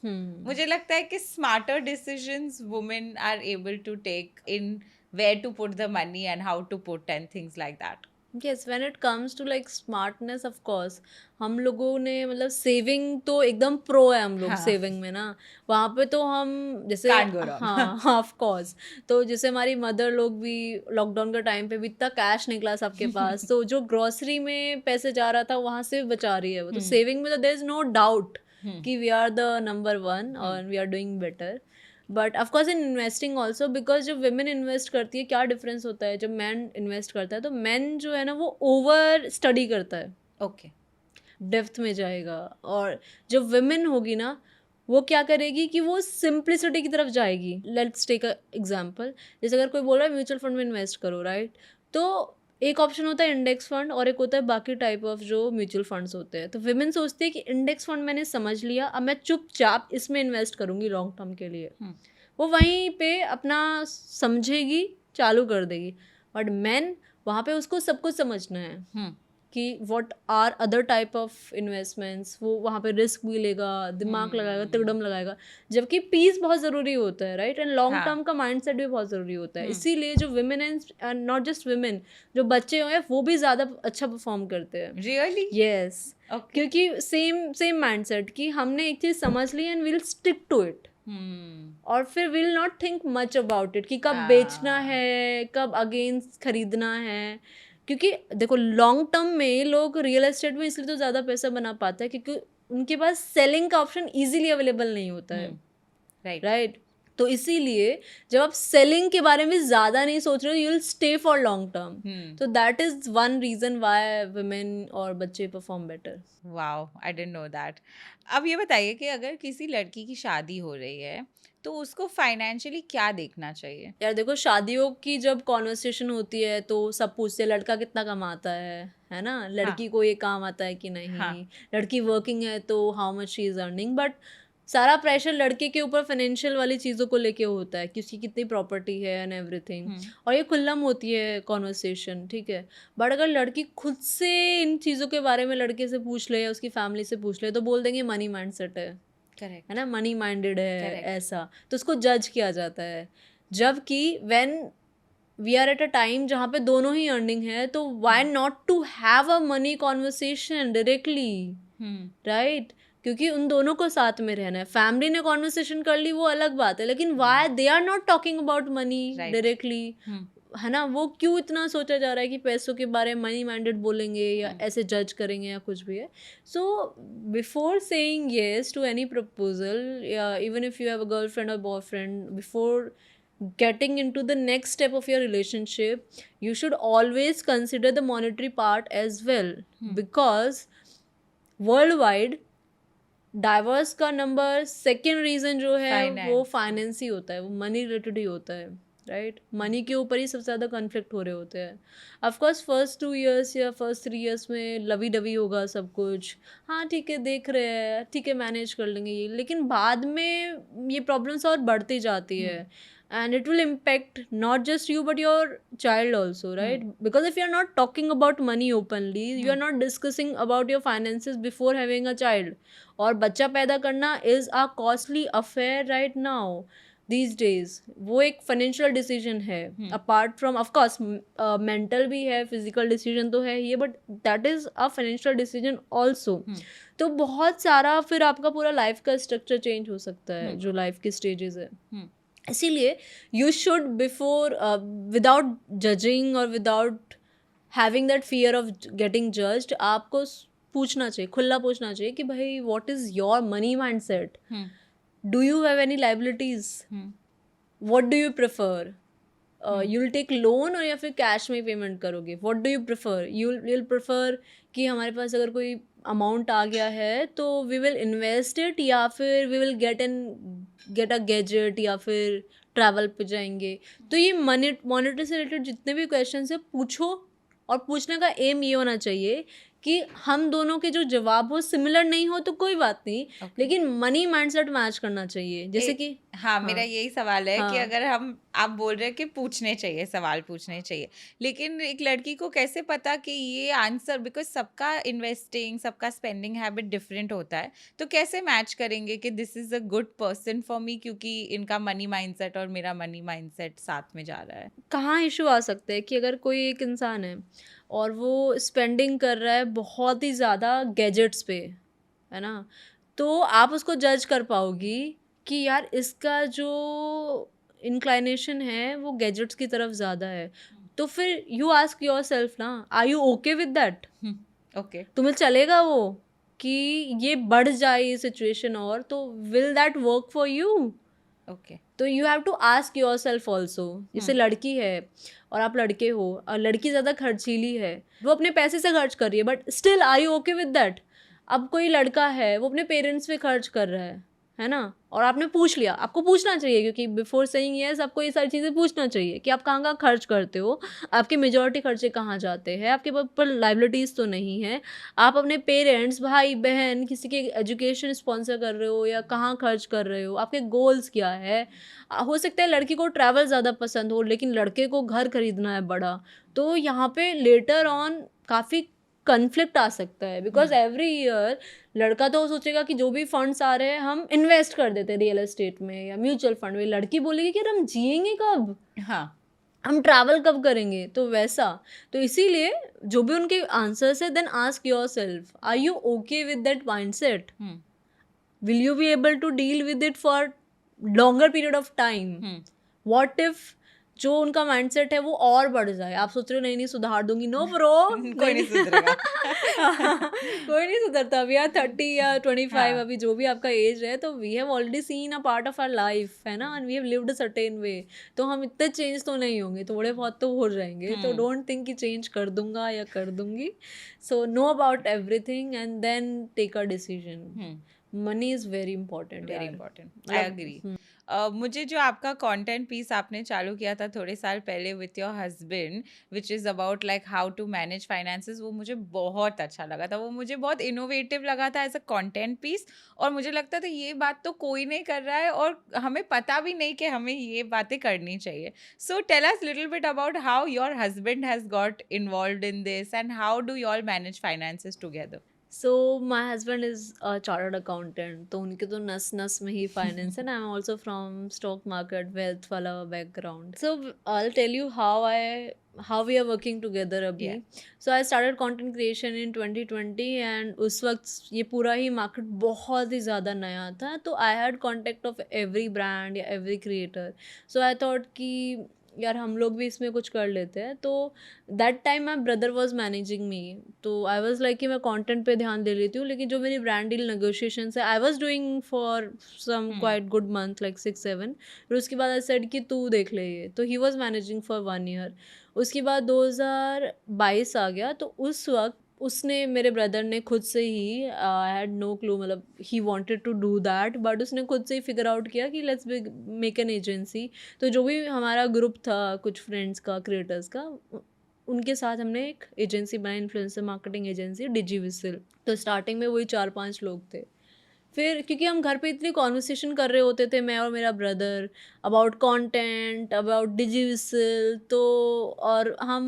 मुझे लगता है कि smarter decisions women are able to take in where to put the money and how to put and things like that. Yes when it comes to like smartness of course हम लोगों ने मतलब saving तो एकदम pro है हम लोग हाँ। सेविंग में ना वहाँ पे तो हम जैसे Can't go wrong. हाँ ऑफ कोर्स तो जैसे हमारी मदर लोग भी लॉकडाउन के टाइम पे भी इतना कैश निकला सबके पास तो जो ग्रोसरी में पैसे जा रहा था वहाँ से बचा रही है वो तो सेविंग में तो देयर इज नो डाउट कि we are the number one और we are doing better but of course in investing also because जब विमेन इन्वेस्ट करती है क्या डिफरेंस होता है जब मैन इन्वेस्ट करता है तो मैन जो है ना वो ओवर स्टडी करता है ओके डेप्थ में जाएगा और जब विमेन होगी ना वो क्या करेगी कि वो सिंप्लिसिटी की तरफ जाएगी लेट्स टेक अ एग्जांपल जैसे अगर कोई बोल रहा है म्यूचुअल फंड में इन्वेस्ट करो राइट तो एक ऑप्शन होता है इंडेक्स फंड और एक होता है बाकी टाइप ऑफ जो म्यूचुअल फंड्स होते हैं तो विमेन सोचती है कि इंडेक्स फंड मैंने समझ लिया अब मैं चुपचाप इसमें इन्वेस्ट करूंगी लॉन्ग टर्म के लिए वो वहीं पे अपना समझेगी चालू कर देगी बट मैन वहाँ पे उसको सब कुछ समझना है कि what are other type of investments वो वहाँ पे रिस्क भी लेगा दिमाग लगाएगा तिकड़म लगाएगा जबकि पीस बहुत ज़रूरी होता है राइट एंड लॉन्ग टर्म का माइंडसेट भी बहुत ज़रूरी होता है इसीलिए जो women and not just women जो बच्चे हैं वो भी ज़्यादा अच्छा परफॉर्म करते हैं रियली यस क्योंकि सेम माइंडसेट कि हमने एक चीज़ समझ ली and will stick to it और फिर will not think much about it कि कब बेचना है कब अगेंस्ट खरीदना है क्योंकि देखो लॉन्ग टर्म में लोग रियल एस्टेट में इसलिए तो ज़्यादा पैसा बना पाता है क्योंकि उनके पास सेलिंग का ऑप्शन इजीली अवेलेबल नहीं होता है राइट तो इसीलिए जब आप सेलिंग के बारे में ज़्यादा नहीं सोच रहे हो you will stay for long term तो that is one reason why women और बच्चे perform better wow I didn't know that. अब ये बताइए कि अगर किसी लड़की की शादी हो रही है तो उसको फाइनेंशियली क्या देखना चाहिए? यार देखो शादियों की जब कॉन्वर्सेशन होती है तो सब पूछते हैं लड़का कितना कमाता है ना लड़की को ये काम आता है कि नहीं लड़की वर्किंग है तो how much she is earning but सारा प्रेशर लड़के के ऊपर फाइनेंशियल वाली चीज़ों को लेके होता है कि उसकी कितनी प्रॉपर्टी है एंड एवरीथिंग और ये खुल्लम होती है कॉन्वर्सेशन ठीक है बट अगर लड़की खुद से इन चीज़ों के बारे में लड़के से पूछ ले या उसकी फैमिली से पूछ ले तो बोल देंगे मनी माइंडसेट है करेक्ट है ना मनी माइंडेड है Correct. ऐसा तो उसको जज किया जाता है जबकि when we are at a time जहाँ पे दोनों ही अर्निंग है तो why not to have a money conversation directly right क्योंकि उन दोनों को साथ में रहना है फैमिली ने कॉन्वर्सेशन कर ली वो अलग बात है लेकिन why they are not talking about money directly है ना वो क्यों इतना सोचा जा रहा है कि पैसों के बारे में मनी माइंडेड बोलेंगे या ऐसे जज करेंगे या कुछ भी है so before saying yes to any proposal या even if you have a girlfriend और boyfriend before getting into the next step of your relationship you should always consider the monetary part as well because worldwide diverse का number second reason जो है वो finance ही होता है वो money related ही होता है राइट मनी के ऊपर ही सबसे ज़्यादा कॉन्फ्लिक्ट हो रहे होते हैं ऑफकोर्स फर्स्ट 2 years या फर्स्ट 3 years में लवी डवी होगा सब कुछ हाँ ठीक है देख रहे हैं ठीक है मैनेज कर लेंगे ये लेकिन बाद में ये प्रॉब्लम्स और बढ़ती जाती है and it will impact not just you but your child also right because if you are not talking about money openly you are not discussing about your finances before having a child और बच्चा पैदा करना is a costly affair right now these days वो एक financial decision है apart from of course mental भी है physical decision तो है ये but that is a financial decision also तो बहुत सारा फिर आपका पूरा लाइफ का स्ट्रक्चर चेंज हो सकता है जो लाइफ के स्टेजेस है इसीलिए you should before without judging और without having that fear of getting judged आपको पूछना चाहिए खुला पूछना चाहिए कि भाई what is your money mindset do you have any liabilities what do you prefer you will take loan और या फिर कैश में पेमेंट करोगे what do you prefer you will prefer कि हमारे पास अगर कोई अमाउंट आ गया है तो वी विल इन्वेस्ट इट या फिर we will get an get a gadget या फिर ट्रैवल पे जाएंगे। तो ये मॉनेटरी से रिलेटेड जितने भी क्वेश्चन है पूछो, और पूछने का एम ये होना चाहिए कि हम दोनों के जो जवाब हो सिमिलर नहीं हो तो कोई बात नहीं, लेकिन मनी माइंडसेट मैच करना चाहिए। जैसे कि हाँ, मेरा यही सवाल है कि हाँ। अगर आप बोल रहे हैं कि पूछने चाहिए, सवाल पूछने चाहिए, लेकिन एक लड़की को कैसे पता कि ये आंसर, बिकॉज सबका इन्वेस्टिंग, सबका स्पेंडिंग हैबिट डिफरेंट होता है, तो कैसे मैच करेंगे कि this is a good person for me, क्योंकि इनका मनी माइंडसेट और मेरा मनी माइंडसेट साथ में जा रहा है। कहाँ इशू आ सकता है कि अगर कोई एक इंसान है और वो स्पेंडिंग कर रहा है बहुत ही ज़्यादा गैजेट्स पे, है ना, तो आप उसको जज कर पाओगी कि यार इसका जो इंक्लाइनेशन है वो गैजेट्स की तरफ ज़्यादा है। तो फिर यू आस्क योर सेल्फ ना, are you okay with that? Okay. तुम्हें चलेगा वो कि ये बढ़ जाए ये सिचुएशन, और तो will that work for you? Okay. तो you have to ask yourself also. जैसे लड़की है और आप लड़के हो, और लड़की ज़्यादा खर्चीली है, वो अपने पैसे से खर्च कर रही है, but still are you okay with that? अब कोई लड़का है वो अपने पेरेंट्स पे खर्च कर रहा है ना, और आपने पूछ लिया, आपको पूछना चाहिए क्योंकि बिफोर सेइंग यस आपको ये सारी चीज़ें पूछना चाहिए कि आप कहाँ कहाँ खर्च करते हो, आपके मेजॉरिटी खर्चे कहाँ जाते हैं, आपके ऊपर लाइबिलिटीज़ तो नहीं है, आप अपने पेरेंट्स, भाई बहन, किसी के एजुकेशन स्पॉन्सर कर रहे हो या कहाँ खर्च कर रहे हो, आपके गोल्स क्या है। हो सकता है लड़की को ट्रैवल ज़्यादा पसंद हो लेकिन लड़के को घर खरीदना है बड़ा, तो यहाँ पे लेटर ऑन काफ़ी कन्फ्लिक्ट आ सकता है, बिकॉज एवरी ईयर लड़का तो सोचेगा कि जो भी फंड्स आ रहे हैं हम इन्वेस्ट कर देते हैं रियल एस्टेट में या म्यूचुअल फंड में, लड़की बोलेगी कि यार हम जिएंगे कब, हाँ। हम ट्रैवल कब करेंगे, तो वैसा। तो इसीलिए जो भी उनके आंसर्स है, then ask yourself, are you okay with that mindset? Will you be able to deal with it for longer period of time? What if जो उनका माइंडसेट है वो और बढ़ जाए, आप सोच रहे हो नहीं नहीं सुधार दूंगी, नो ब्रो, कोई नहीं सुधरेगा। कोई नहीं सुधरता। अभी यार 30 या 25 हाँ। अभी जो भी आपका एज है, तो we have already seen a part of our life, है ना, and we have lived a certain way, तो हम इतने चेंज तो नहीं होंगे, थोड़े बहुत तो हो जाएंगे, तो डोंट थिंक कि चेंज कर दूंगा या कर दूंगी। So know about everything and then take a decision. Money is very important. Very important, I agree. मुझे जो आपका कंटेंट पीस आपने चालू किया था थोड़े साल पहले with your husband, which is about like how to manage finances, वो मुझे बहुत अच्छा लगा था, वो मुझे बहुत इनोवेटिव लगा था एज अ कंटेंट पीस, और मुझे लगता था ये बात तो कोई नहीं कर रहा है और हमें पता भी नहीं कि हमें ये बातें करनी चाहिए। So tell us little bit about how your husband has got involved in this and how do you all manage finances together. So my husband is a chartered accountant, तो उनके तो नस नस में ही फाइनेंस है, I am also from stock market wealth वाला background. So I tell you how we are working together अभी। So I started content creation in 2020 and उस वक्त ये पूरा ही मार्केट बहुत ही ज़्यादा नया था, तो I had contact of every brand या every creator. So I thought कि यार हम लोग भी इसमें कुछ कर लेते हैं। तो that time my brother was managing me, तो आई वॉज लाइक कि मैं कंटेंट पे ध्यान दे लेती हूँ, लेकिन जो मेरी ब्रांड डील नेगोशिएशन है I was doing for some quite good month like 6-7, फिर उसके बाद आई सेड कि तू देख ले ये, तो he was managing for 1 year. उसके बाद 2022 आ गया, तो उस वक्त उसने, मेरे ब्रदर ने खुद से ही, आई हैड नो क्लू, मतलब ही wanted to do that, but उसने खुद से ही फिगर आउट किया कि लेट्स मेक एन एजेंसी। तो जो भी हमारा ग्रुप था कुछ फ्रेंड्स का, क्रिएटर्स का, उनके साथ हमने एक एजेंसी बनाई, इन्फ्लुएंसर मार्केटिंग एजेंसी डिजिविसल। तो स्टार्टिंग में वही 4-5 लोग थे। फिर क्योंकि हम घर पे इतनी कॉन्वर्सेशन कर रहे होते थे, मैं और मेरा ब्रदर, अबाउट कंटेंट, अबाउट डिजिविसल, तो और हम,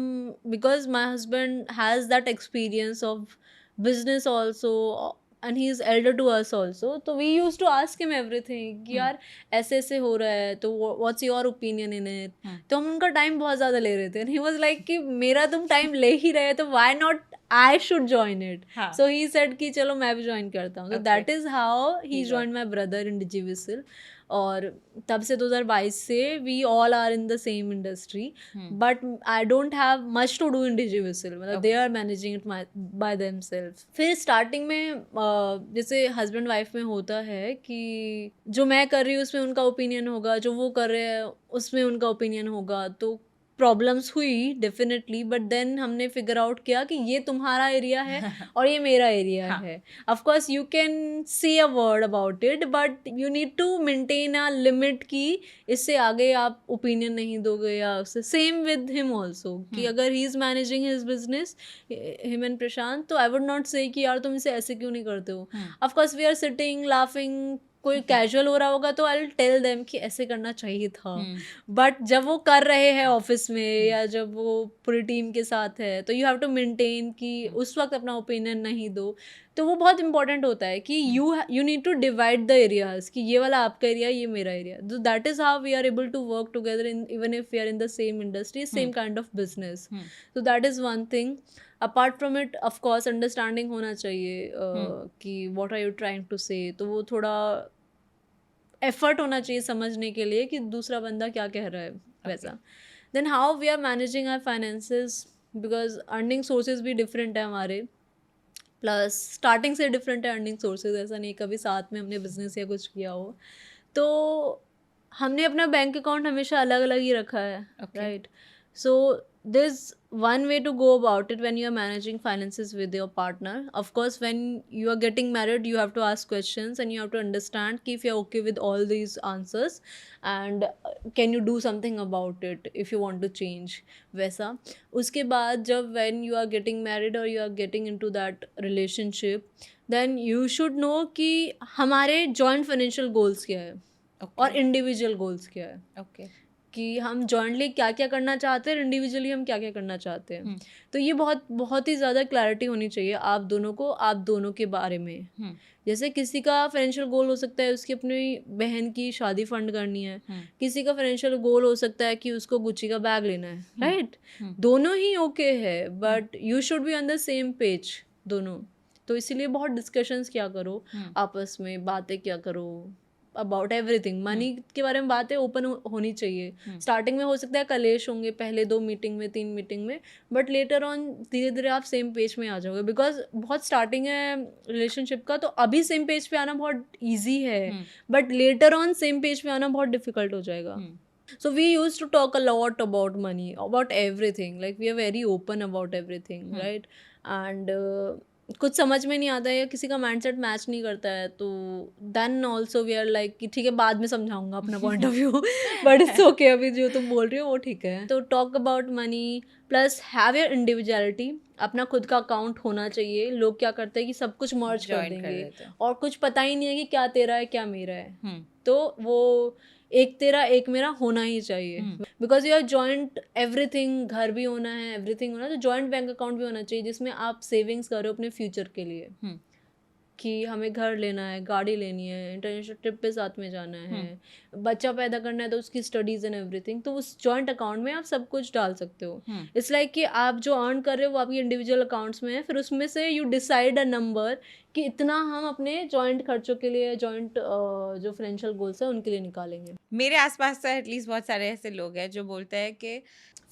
because my husband has that experience of business also and he is elder to us also, तो we use to ask him everything कि यार ऐसे ऐसे हो रहा है, तो what's your opinion in it. तो हम उनका टाइम बहुत ज़्यादा ले रहे थे, एंड ही वाज लाइक कि मेरा तुम टाइम ले ही रहे तो why not I should join it. So he said कि चलो मैं भी ज्वाइन करता हूँ। तो that is how he join my brother in डिजिविसल, और तब से 2022 से we all are in the same industry, but I don't have much to do in डिजिविसल, मतलब they are managing it by themselves. फिर स्टार्टिंग में जैसे हस्बैंड वाइफ में होता है कि जो मैं कर रही हूँ उसमें उनका ओपिनियन होगा, जो वो कर रहे हैं उसमें उनका ओपिनियन होगा, तो प्रॉब्लम्स हुई डेफिनेटली, बट देन हमने फिगर आउट किया कि ये तुम्हारा एरिया है और ये मेरा एरिया हाँ. है. Of course you can say a word about it, but you need to maintain a limit कि इससे आगे आप ओपिनियन नहीं दोगे. या उससे सेम विद हिम ऑल्सो कि अगर he is managing his business, him and Prashant, तो आई वुड नॉट से कि यार तुम इसे ऐसे क्यों नहीं करते हो. Of course we are sitting laughing, कोई कैजुअल हो रहा होगा तो आई विल टेल देम कि ऐसे करना चाहिए था. बट जब वो कर रहे हैं ऑफिस में या जब वो पूरी टीम के साथ है, तो यू हैव टू मेंटेन कि उस वक्त अपना ओपिनियन नहीं दो. तो वो बहुत इंपॉर्टेंट होता है कि you need to divide the areas, कि ये वाला आपका एरिया, ये मेरा एरिया. तो that is how we are able to work together in, even if we are in the same industry, same kind of business. तो that is one thing. Apart from it, of course understanding होना चाहिए कि what are you trying to say. तो वो थोड़ा effort होना चाहिए समझने के लिए कि दूसरा बंदा क्या कह रहा है वैसा. Then how we are managing our finances, because earning sources भी डिफरेंट है हमारे, प्लस स्टार्टिंग से डिफरेंट है अर्निंग सोर्सेज. ऐसा नहीं कभी साथ में हमने बिजनेस या कुछ किया हो. तो हमने अपना बैंक अकाउंट हमेशा अलग अलग ही रखा है, right. So there's one way to go about it when you are managing finances with your partner. Of course, when you are getting married, you have to ask questions and you have to understand if you're okay with all these answers, and can you do something about it if you want to change वैसा. उसके बाद जब when you are getting married or you are getting into that relationship, then you should know कि हमारे joint financial goals क्या है और individual goals क्या है. ओके. कि हम जॉइंटली क्या क्या करना चाहते हैं, इंडिविजुअली हम क्या क्या करना चाहते हैं. तो ये बहुत बहुत ही ज़्यादा क्लैरिटी होनी चाहिए आप दोनों को, आप दोनों के बारे में. जैसे किसी का फाइनेंशियल गोल हो सकता है उसकी अपनी बहन की शादी फंड करनी है, किसी का फाइनेंशियल गोल हो सकता है कि उसको गुच्ची का बैग लेना है, राइट. दोनों ही ओके है, but you should be on the same page दोनों. तो इसीलिए बहुत डिस्कशंस क्या करो आपस में, बातें क्या करो अबाउट एवरीथिंग. मनी के बारे में बातें ओपन होनी चाहिए. स्टार्टिंग में हो सकता है कलेश होंगे पहले 2 मीटिंग में, 3 मीटिंग में, बट लेटर ऑन धीरे धीरे आप सेम पेज में आ जाओगे. बिकॉज बहुत स्टार्टिंग है रिलेशनशिप का, तो अभी सेम पेज पे आना बहुत ईजी है, but later on same page पे आना बहुत डिफिकल्ट हो जाएगा. So we used to talk a lot about money, about everything. Like we are very open about everything, right? And कुछ समझ में नहीं आता है या किसी का माइंडसेट मैच नहीं करता है, तो then also we are like कि ठीक है बाद में समझाऊंगा अपना point of view, but it's okay, अभी जो तुम बोल रही हो वो ठीक है. तो talk about money, plus have your individuality. अपना खुद का अकाउंट होना चाहिए. लोग क्या करते हैं कि सब कुछ मर्ज कर देंगे और कुछ पता ही नहीं है कि क्या तेरा है क्या मेरा है. तो वो एक तेरा एक मेरा होना ही चाहिए, because you are joint everything. घर भी होना है, एवरीथिंग होना है, तो जॉइंट बैंक अकाउंट भी होना चाहिए जिसमें आप सेविंग्स करो अपने फ्यूचर के लिए. कि हमें घर लेना है, गाड़ी लेनी है, इंटरनेशनल ट्रिप पे साथ में जाना है, बच्चा पैदा करना है तो उसकी स्टडीज़ एंड एवरीथिंग. तो उस जॉइंट अकाउंट में आप सब कुछ डाल सकते हो. इट्स लाइक कि आप जो अर्न कर रहे हो वो आपकी इंडिविजुअल अकाउंट्स में है, फिर उसमें से यू डिसाइड अ नंबर कि इतना हम अपने जॉइंट खर्चों के लिए, जॉइंट जो फाइनेंशियल गोल्स है उनके लिए निकालेंगे. मेरे आसपास तो एटलीस्ट बहुत सारे ऐसे लोग हैं जो बोलते हैं कि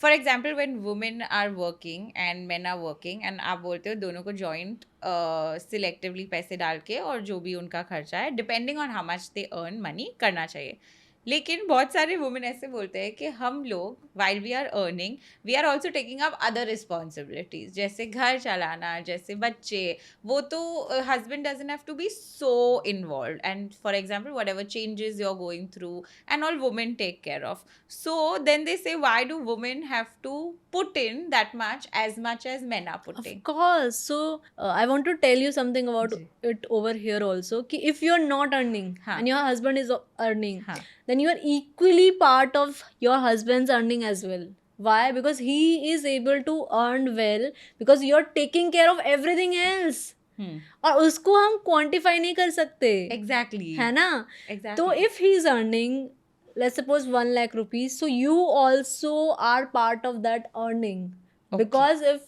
for example when women are working and men are working, and आप बोलते हो दोनों को जॉइंट सिलेक्टिवली पैसे डाल के और जो भी उनका खर्चा है depending on how much they earn money करना चाहिए. लेकिन बहुत सारे वुमेन ऐसे बोलते हैं कि हम लोग while we are earning we are also taking up other responsibilities, जैसे घर चलाना, जैसे बच्चे. वो तो husband doesn't have to be so involve, and for example whatever changes you are going through and all women take care of. So then they say why do women have to put in that much as men are putting? Of course. So I want to tell you something about it over here also, कि if you are not earning and your husband is earning, then you are equally part of your husband's earning as well. Why? Because he is able to earn well because you are taking care of everything else. और उसको हम quantify नहीं कर सकते. Exactly. है ना? Exactly. तो if he is earning, let's suppose 1 lakh rupees, so you also are part of that earning. Okay. Because if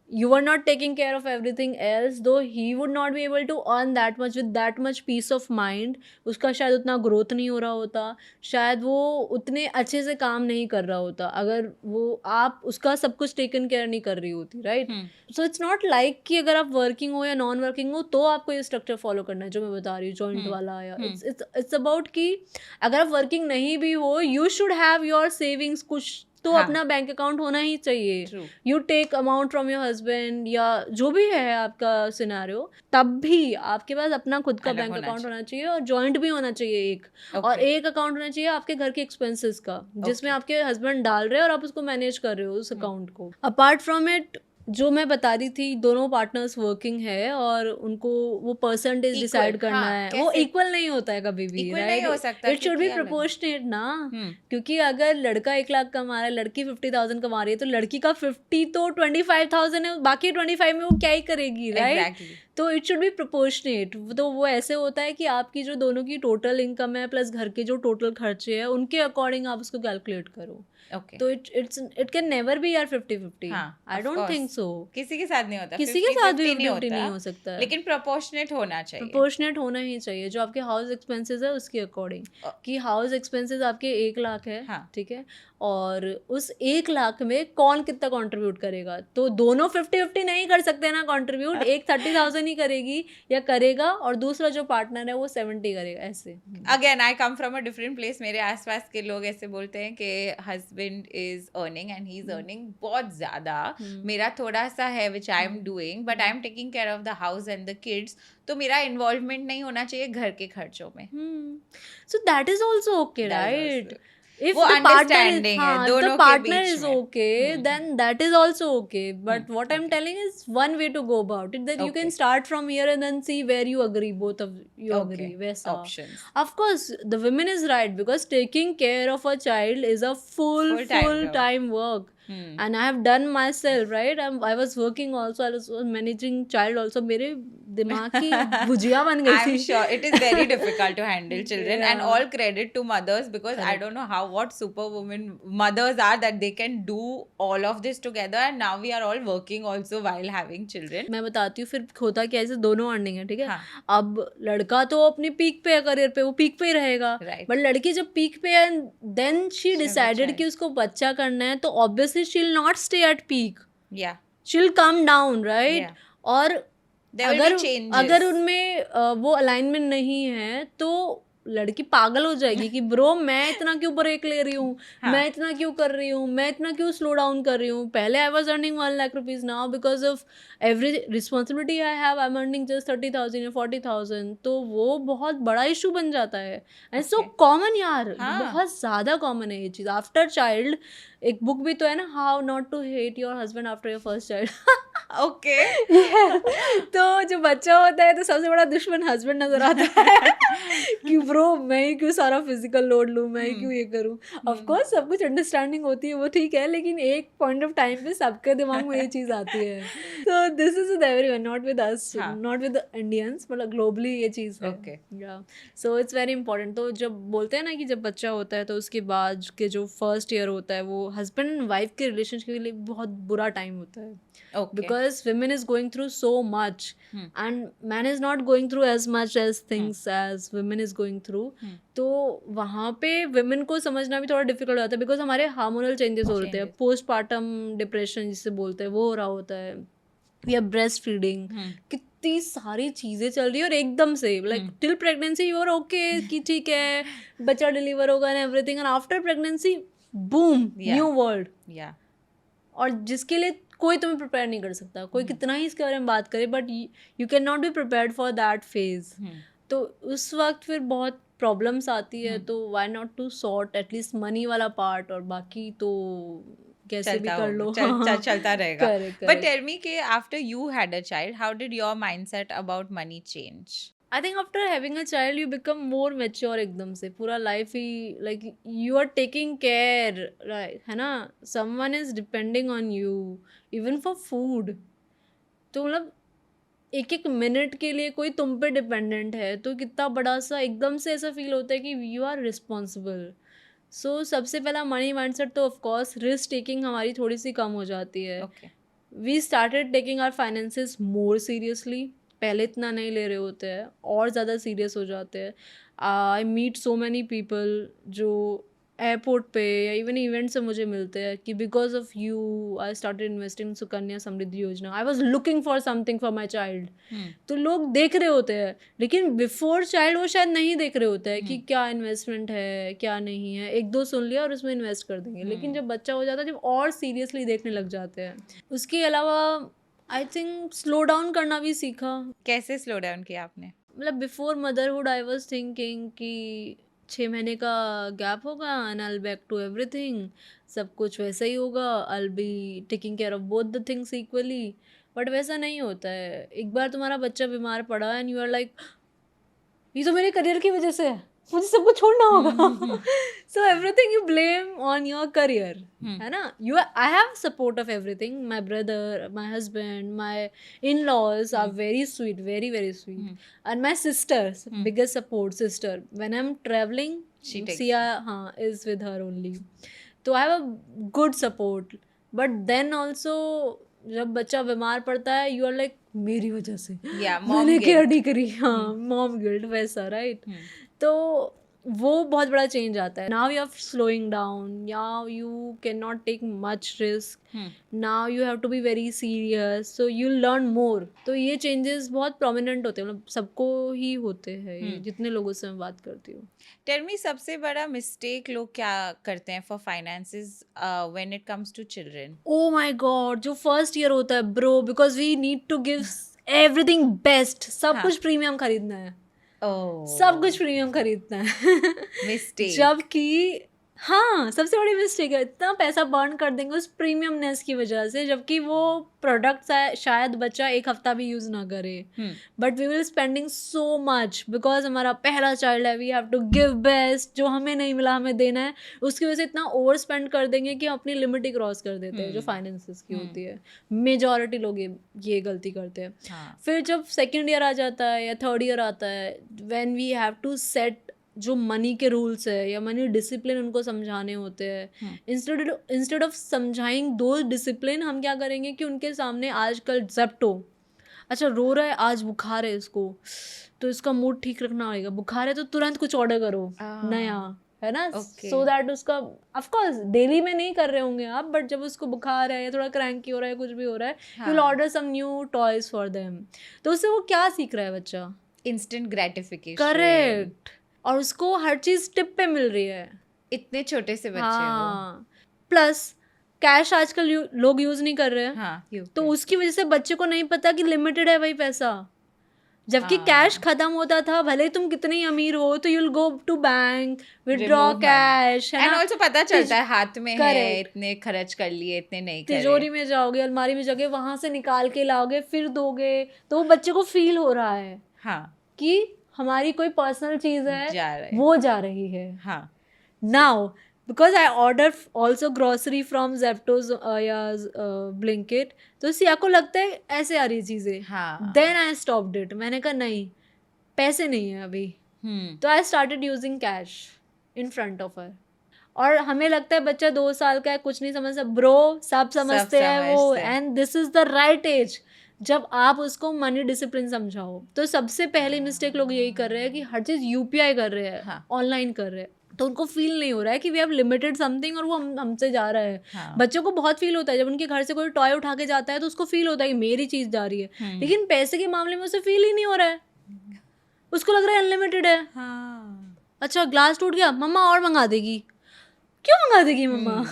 you are not taking care of everything else, though he would not be able to earn that much with that much peace of mind. उसका शायद उतना growth नहीं हो रहा होता, शायद वो उतने अच्छे से काम नहीं कर रहा होता अगर वो आप उसका सब कुछ टेकन केयर नहीं कर रही होती, right. So it's not like कि अगर आप वर्किंग हो या नॉन वर्किंग हो तो आपको ये स्ट्रक्चर फॉलो करना है जो मैं बता रही हूँ जॉइंट वाला. या इट्स अबाउट कि अगर आप वर्किंग नहीं भी हो, you should have your savings कुछ तो हाँ। अपना बैंक अकाउंट होना ही चाहिए. True. You take amount from your husband या जो भी है आपका सिनेरियो, तब भी आपके पास अपना खुद का अलग बैंक होना अकाउंट होना चाहिए और जॉइंट भी होना चाहिए एक. और Okay. एक अकाउंट होना चाहिए आपके घर के एक्सपेंसेस का, जिसमें Okay. आपके हस्बैंड डाल रहे हैं और आप उसको मैनेज कर रहे हो उस अकाउंट को. अपार्ट फ्रॉम इट, जो मैं बता रही थी, दोनों पार्टनर्स वर्किंग है और उनको वो परसेंटेज Equal, डिसाइड करना हाँ, है. वो कैसे? इक्वल नहीं होता है कभी भी, Equal नहीं हो राइट? सकता इट शुड बी क्योंकि अलग. प्रोपोर्शनेट ना. हम्म. क्योंकि अगर लड़का 1 लाख कमा रहा है, लड़की 50,000 कमा रही है, तो लड़की का 50 तो 25,000 है, बाकी 25 में वो क्या ही करेगी, राइट? Exactly. तो इट शुड बी प्रोपोर्शनेट. तो वो ऐसे होता है कि आपकी जो दोनों की टोटल इनकम है प्लस घर के जो टोटल खर्चे हैं उनके अकॉर्डिंग आप उसको कैलकुलेट करो. Okay. तो इट कैन नेवर बी यार 50-50. हाँ, आई of don't course. Think so. किसी के साथ नहीं होता. किसी के साथ भी 50-50 50-50 नहीं हो सकता है. लेकिन प्रोपोर्शनेट होना चाहिए. प्रोपोर्शनेट होना ही चाहिए. जो आपके हाउस एक्सपेंसेस है उसके अकॉर्डिंग, कि हाउस एक्सपेंसेस आपके 1 लाख है, हाँ. ठीक है, और उस 1 लाख में कौन कितना कंट्रीब्यूट करेगा. तो दोनों 50-50 नहीं कर सकते ना कंट्रीब्यूट. एक 30,000 ही करेगी या करेगा और दूसरा जो पार्टनर है वो 70 करेगा, ऐसे. Again I come from a different place. मेरे आसपास के लोग ऐसे बोलते हैं कि husband is earning and he is earning बहुत ज्यादा. मेरा थोड़ा सा है which I am doing, but I am taking care of the house and the kids. तो मेरा इन्वॉल्वमेंट नहीं होना चाहिए घर के खर्चों में. So that is also okay, That is right? also- If वो the partner is, understanding है हाँ, if दोनों the के partner बीच is में. okay, then that is also okay. But what I'm okay. telling is one way to go about it. That you can Okay. start from here and then see where you agree. Both of you Okay. agree. वैसा. Options. Of course, the women is right because taking care of a child is a Full-time time work. And I have done myself, right? I was working also. I was managing child also. मेरे दिमाग की भुजिया बन गई I'm थी. sure it is very difficult to handle children, and Yeah. all credit to mothers because I don't know what superwoman mothers are that they can do all of this together, and now we are all working also while having children. मैं बताती हूँ फिर होता क्या है. ऐसे दोनों earning है, ठीक है. हाँ. अब लड़का तो अपनी पीक पे है, करियर पे वो पीक पे ही रहेगा. Right. बट लड़की जब पीक पे है, then she have a decided child. कि उसको बच्चा करना है, तो obviously she will not stay at peak. Yeah. She will come down, right? Yeah. और There will be changes. अगर उनमें वो अलाइनमेंट नहीं है तो लड़की पागल हो जाएगी कि ब्रो मैं इतना क्यों ब्रेक ले रही हूँ, हाँ. मैं इतना क्यों कर रही हूँ, मैं इतना क्यों स्लो डाउन कर रही हूँ. पहले I was earning 1 lakh rupees, now because of every responsibility I have I am earning just 30,000 या 40,000. तो वो बहुत बड़ा इशू बन जाता है. एंड सो कॉमन यार, हाँ. बहुत ज़्यादा कॉमन है ये चीज़. आफ्टर चाइल्ड एक बुक भी तो है ना, how not to hate your husband after your first child. Okay. तो जो बच्चा होता है तो सबसे बड़ा दुश्मन हस्बैंड नजर आता है कि ब्रो मैं ही क्यों सारा फिजिकल लोड लूँ, मैं ही क्यों ये करूँ. ऑफ कोर्स सब कुछ अंडरस्टैंडिंग होती है, वो ठीक है, लेकिन एक पॉइंट ऑफ टाइम पे सबके दिमाग में ये चीज़ आती है. तो this is with everyone, not with us, not with Indians, मतलब ग्लोबली ये चीज़ है. Okay. या सो इट्स वेरी इंपॉर्टेंट. तो जब बोलते हैं ना कि जब बच्चा होता है तो उसके बाद के जो फर्स्ट ईयर होता है वो हस्बैंड एंड वाइफ के रिलेशनशिप के लिए बहुत बुरा टाइम होता है. Okay. Because women is going through so much and man is not going through as much as things as women is going through. तो वहाँ पे women को समझना भी थोड़ा डिफिकल्ट होता है बिकॉज हमारे हार्मोनल चेंजेस हो रहे हैं. पोस्टपार्टम डिप्रेशन जिसे बोलते हैं वो हो रहा होता है, या ब्रेस्ट फीडिंग, कितनी सारी चीज़ें चल रही है और एकदम से like till pregnancy you are okay कि ठीक है बच्चा डिलीवर होगा and everything, and after pregnancy boom new world. Yeah. और जिसके लिए कोई तुम्हें प्रिपेयर नहीं कर सकता. कोई कितना ही इसके बारे में बात करे but you can not be prepared for that phase. तो उस वक्त फिर बहुत प्रॉब्लम्स आती है. तो why not to sort at least money वाला पार्ट, और बाकी तो कैसे भी कर लो. चलता रहेगा. Correct, But correct. tell me कि after you had a child, how did your mindset about money change? I think after having a child you become more mature एकदम से. पूरा लाइफ ही like you are taking care, है ना. Someone is depending on you even for food. तो मतलब एक एक मिनट के लिए कोई तुम पे डिपेंडेंट है तो कितना बड़ा सा एकदम से ऐसा फील होता है कि यू आर रिस्पॉन्सिबल. सो सबसे पहला मनी माइंडसेट तो ऑफकोर्स रिस्क टेकिंग हमारी थोड़ी सी कम हो जाती है. Okay. We started taking our finances more seriously. पहले इतना नहीं ले रहे होते हैं और ज़्यादा सीरियस हो जाते हैं. I meet so many people जो एयरपोर्ट पे या इवन इवेंट से मुझे मिलते हैं कि because of you I started investing Sukanya Samriddhi Yojana, I was looking for something for my child. तो लोग देख रहे होते हैं, लेकिन बिफोर चाइल्ड वो शायद नहीं देख रहे होते हैं कि क्या इन्वेस्टमेंट है क्या नहीं है. एक दो सुन लिया और उसमें इन्वेस्ट कर देंगे. लेकिन जब बच्चा हो जाता है, जब और सीरियसली देखने लग जाते हैं. उसके अलावा आई थिंक स्लो डाउन करना भी सीखा. कैसे स्लो डाउन किया आपने? मतलब before motherhood I was thinking कि 6 महीने का गैप होगा and I back to everything, सब कुछ वैसा ही होगा, I be taking care of both the things equally. But वैसा नहीं होता है. एक बार तुम्हारा बच्चा बीमार पड़ा एंड यू आर लाइक, ये तो मेरे करियर की वजह से है, मुझे सब कुछ छोड़ना होगा. So everything you blame on your career, है ना. You I have support of everything. My brother, my husband, my in laws are very sweet, very very sweet. And my sister, biggest support sister, when I am travelling Siya हाँ is with her only. तो I have a good support. But then also जब बच्चा बीमार पड़ता है, you are like मेरी वजह से मैंने केयर नहीं करी. हाँ, मॉम गिल्ट वैसा, राइट. तो वो बहुत बड़ा चेंज आता है. Now you are slowing down, now you can not take much risk, now you have to be very serious, so you learn more. तो ये चेंजेस बहुत प्रोमिनेंट होते हैं, मतलब सबको ही होते हैं, जितने लोगों से मैं बात करती हूँ. टेल मी, सबसे बड़ा मिस्टेक लोग क्या करते हैं for finances when it comes to children? Oh my god, जो फर्स्ट ईयर होता है bro, because we need to give everything best. सब कुछ प्रीमियम खरीदना है. सब कुछ प्रीमियम खरीदना है. मिस्टेक. जबकि हाँ, सबसे बड़ी मिस्टेक है, इतना पैसा बर्न कर देंगे उस प्रीमियमनेस की वजह से, जबकि वो प्रोडक्ट शायद बच्चा 1 हफ्ता भी यूज ना करे. But we will spending so much because हमारा पहला चाइल्ड है, we have to give best. जो हमें नहीं मिला हमें देना है, उसकी वजह से इतना ओवर स्पेंड कर देंगे कि हम अपनी लिमिट ही क्रॉस कर देते हैं, जो फाइनेंसेस की होती है. मेजॉरिटी लोग ये गलती करते हैं. फिर जब सेकेंड ईयर आ जाता है या थर्ड ईयर आता है, when we have to set जो मनी के रूल्स है या मनी डिसिप्लिन उनको समझाने होते हैं, इंस्टेड ऑफ समझाइंग दो डिसिप्लिन, हम क्या करेंगे कि उनके सामने आजकल ज़ेप्टो, अच्छा रो रहा है, आज बुखार है इसको, तो इसका मूड ठीक रखना होगा, बुखार है तो तुरंत कुछ ऑर्डर करो नया, है ना. सो दैट उसका, ऑफ कोर्स डेली में नहीं कर रहे होंगे आप, बट जब उसको बुखार है या थोड़ा क्रैंकी हो रहा है, कुछ भी हो रहा है, you will order some new toys for them. तो उससे वो क्या सीख रहा है बच्चा? Instant gratification. करेक्ट. और उसको हर चीज टिप पे मिल रही है, इतने छोटे से बच्चे. हाँ. प्लस कैश आजकल लोग यूज नहीं कर रहे हैं. हाँ, तो उसकी वजह से बच्चे को नहीं पता कि लिमिटेड है वही पैसा. जबकि कैश खत्म होता था, भले ही तुम कितने ही अमीर हो, तो you will go to bank, withdraw cash, and also पता चलता है हाथ में है, इतने खर्च कर लिए, इतने नहीं करे. तिजोरी में जाओगे, अलमारी में जाओगे, वहां से निकाल के लाओगे, फिर दोगे, तो वो बच्चे को फील हो रहा है कि हमारी कोई पर्सनल चीज है वो जा रही है. हाँ. Now because I order also grocery from Zeptos या ब्लिंकिट, तो सिया को लगता है ऐसे आ रही चीजें. Then I stopped it. मैंने कहा नहीं, पैसे नहीं है अभी. तो I started using cash in front of her. और हमें लगता है बच्चा 2 साल का है, कुछ नहीं समझता. ब्रो सब समझते हैं वो, and this is the right age जब आप उसको मनी डिसिप्लिन समझाओ. तो सबसे पहली मिस्टेक लोग यही कर रहे हैं कि हर चीज यूपीआई कर रहे हैं, ऑनलाइन कर रहे हैं, तो उनको फील नहीं हो रहा है कि वी हैव लिमिटेड समथिंग और वो हमसे जा रहा है. बच्चों को बहुत फील होता है जब उनके घर से कोई टॉय उठा के जाता है, तो उसको फील होता है कि मेरी चीज जा रही है. लेकिन पैसे के मामले में उसे फील ही नहीं हो रहा है, उसको लग रहा है अनलिमिटेड है. अच्छा ग्लास टूट गया, मम्मा और मंगा देगी. क्यों मंगा देगी मम्मा?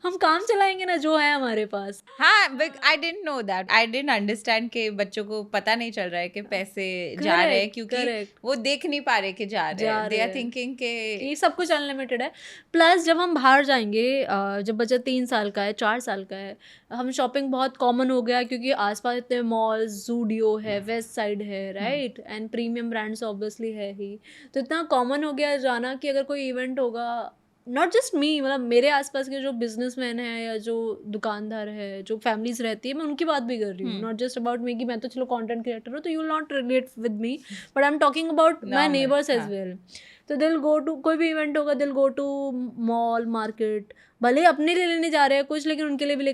हम काम चलाएंगे ना जो है हमारे पास. हाँ, आई didn't know that. I didn't understand कि बच्चों को पता नहीं चल रहा है कि पैसे जा रहे हैं, क्योंकि वो देख नहीं पा रहे कि जा रहे हैं. दे आर थिंकिंग कि ये सब कुछ अनलिमिटेड है. प्लस जब हम बाहर जाएंगे, जब बच्चा 3 साल का है, 4 साल का है, हम शॉपिंग बहुत कॉमन हो गया क्योंकि आसपास इतने मॉल्स, जूडियो है, वेस्ट साइड है, right, and premium brands obviously है ही. तो इतना कॉमन हो गया जाना कि अगर कोई इवेंट होगा, नॉट जस्ट मी, मतलब मेरे आसपास के जो बिजनेसमैन हैं या जो दुकानदार है, जो फैमिलीज रहती है, मैं उनकी बात भी कर रही हूँ. नॉट जस्ट अबाउट मी कि मैं तो चलो कंटेंट क्रिएटर हूँ, तो you will not relate with me, but I am talking about my neighbours as well. तो दिल गो टू, कोई भी इवेंट होगा, दिल गो टू मॉल, मार्केट, भले अपने लिए लेने जा रहे हैं कुछ, लेकिन उनके लिए भी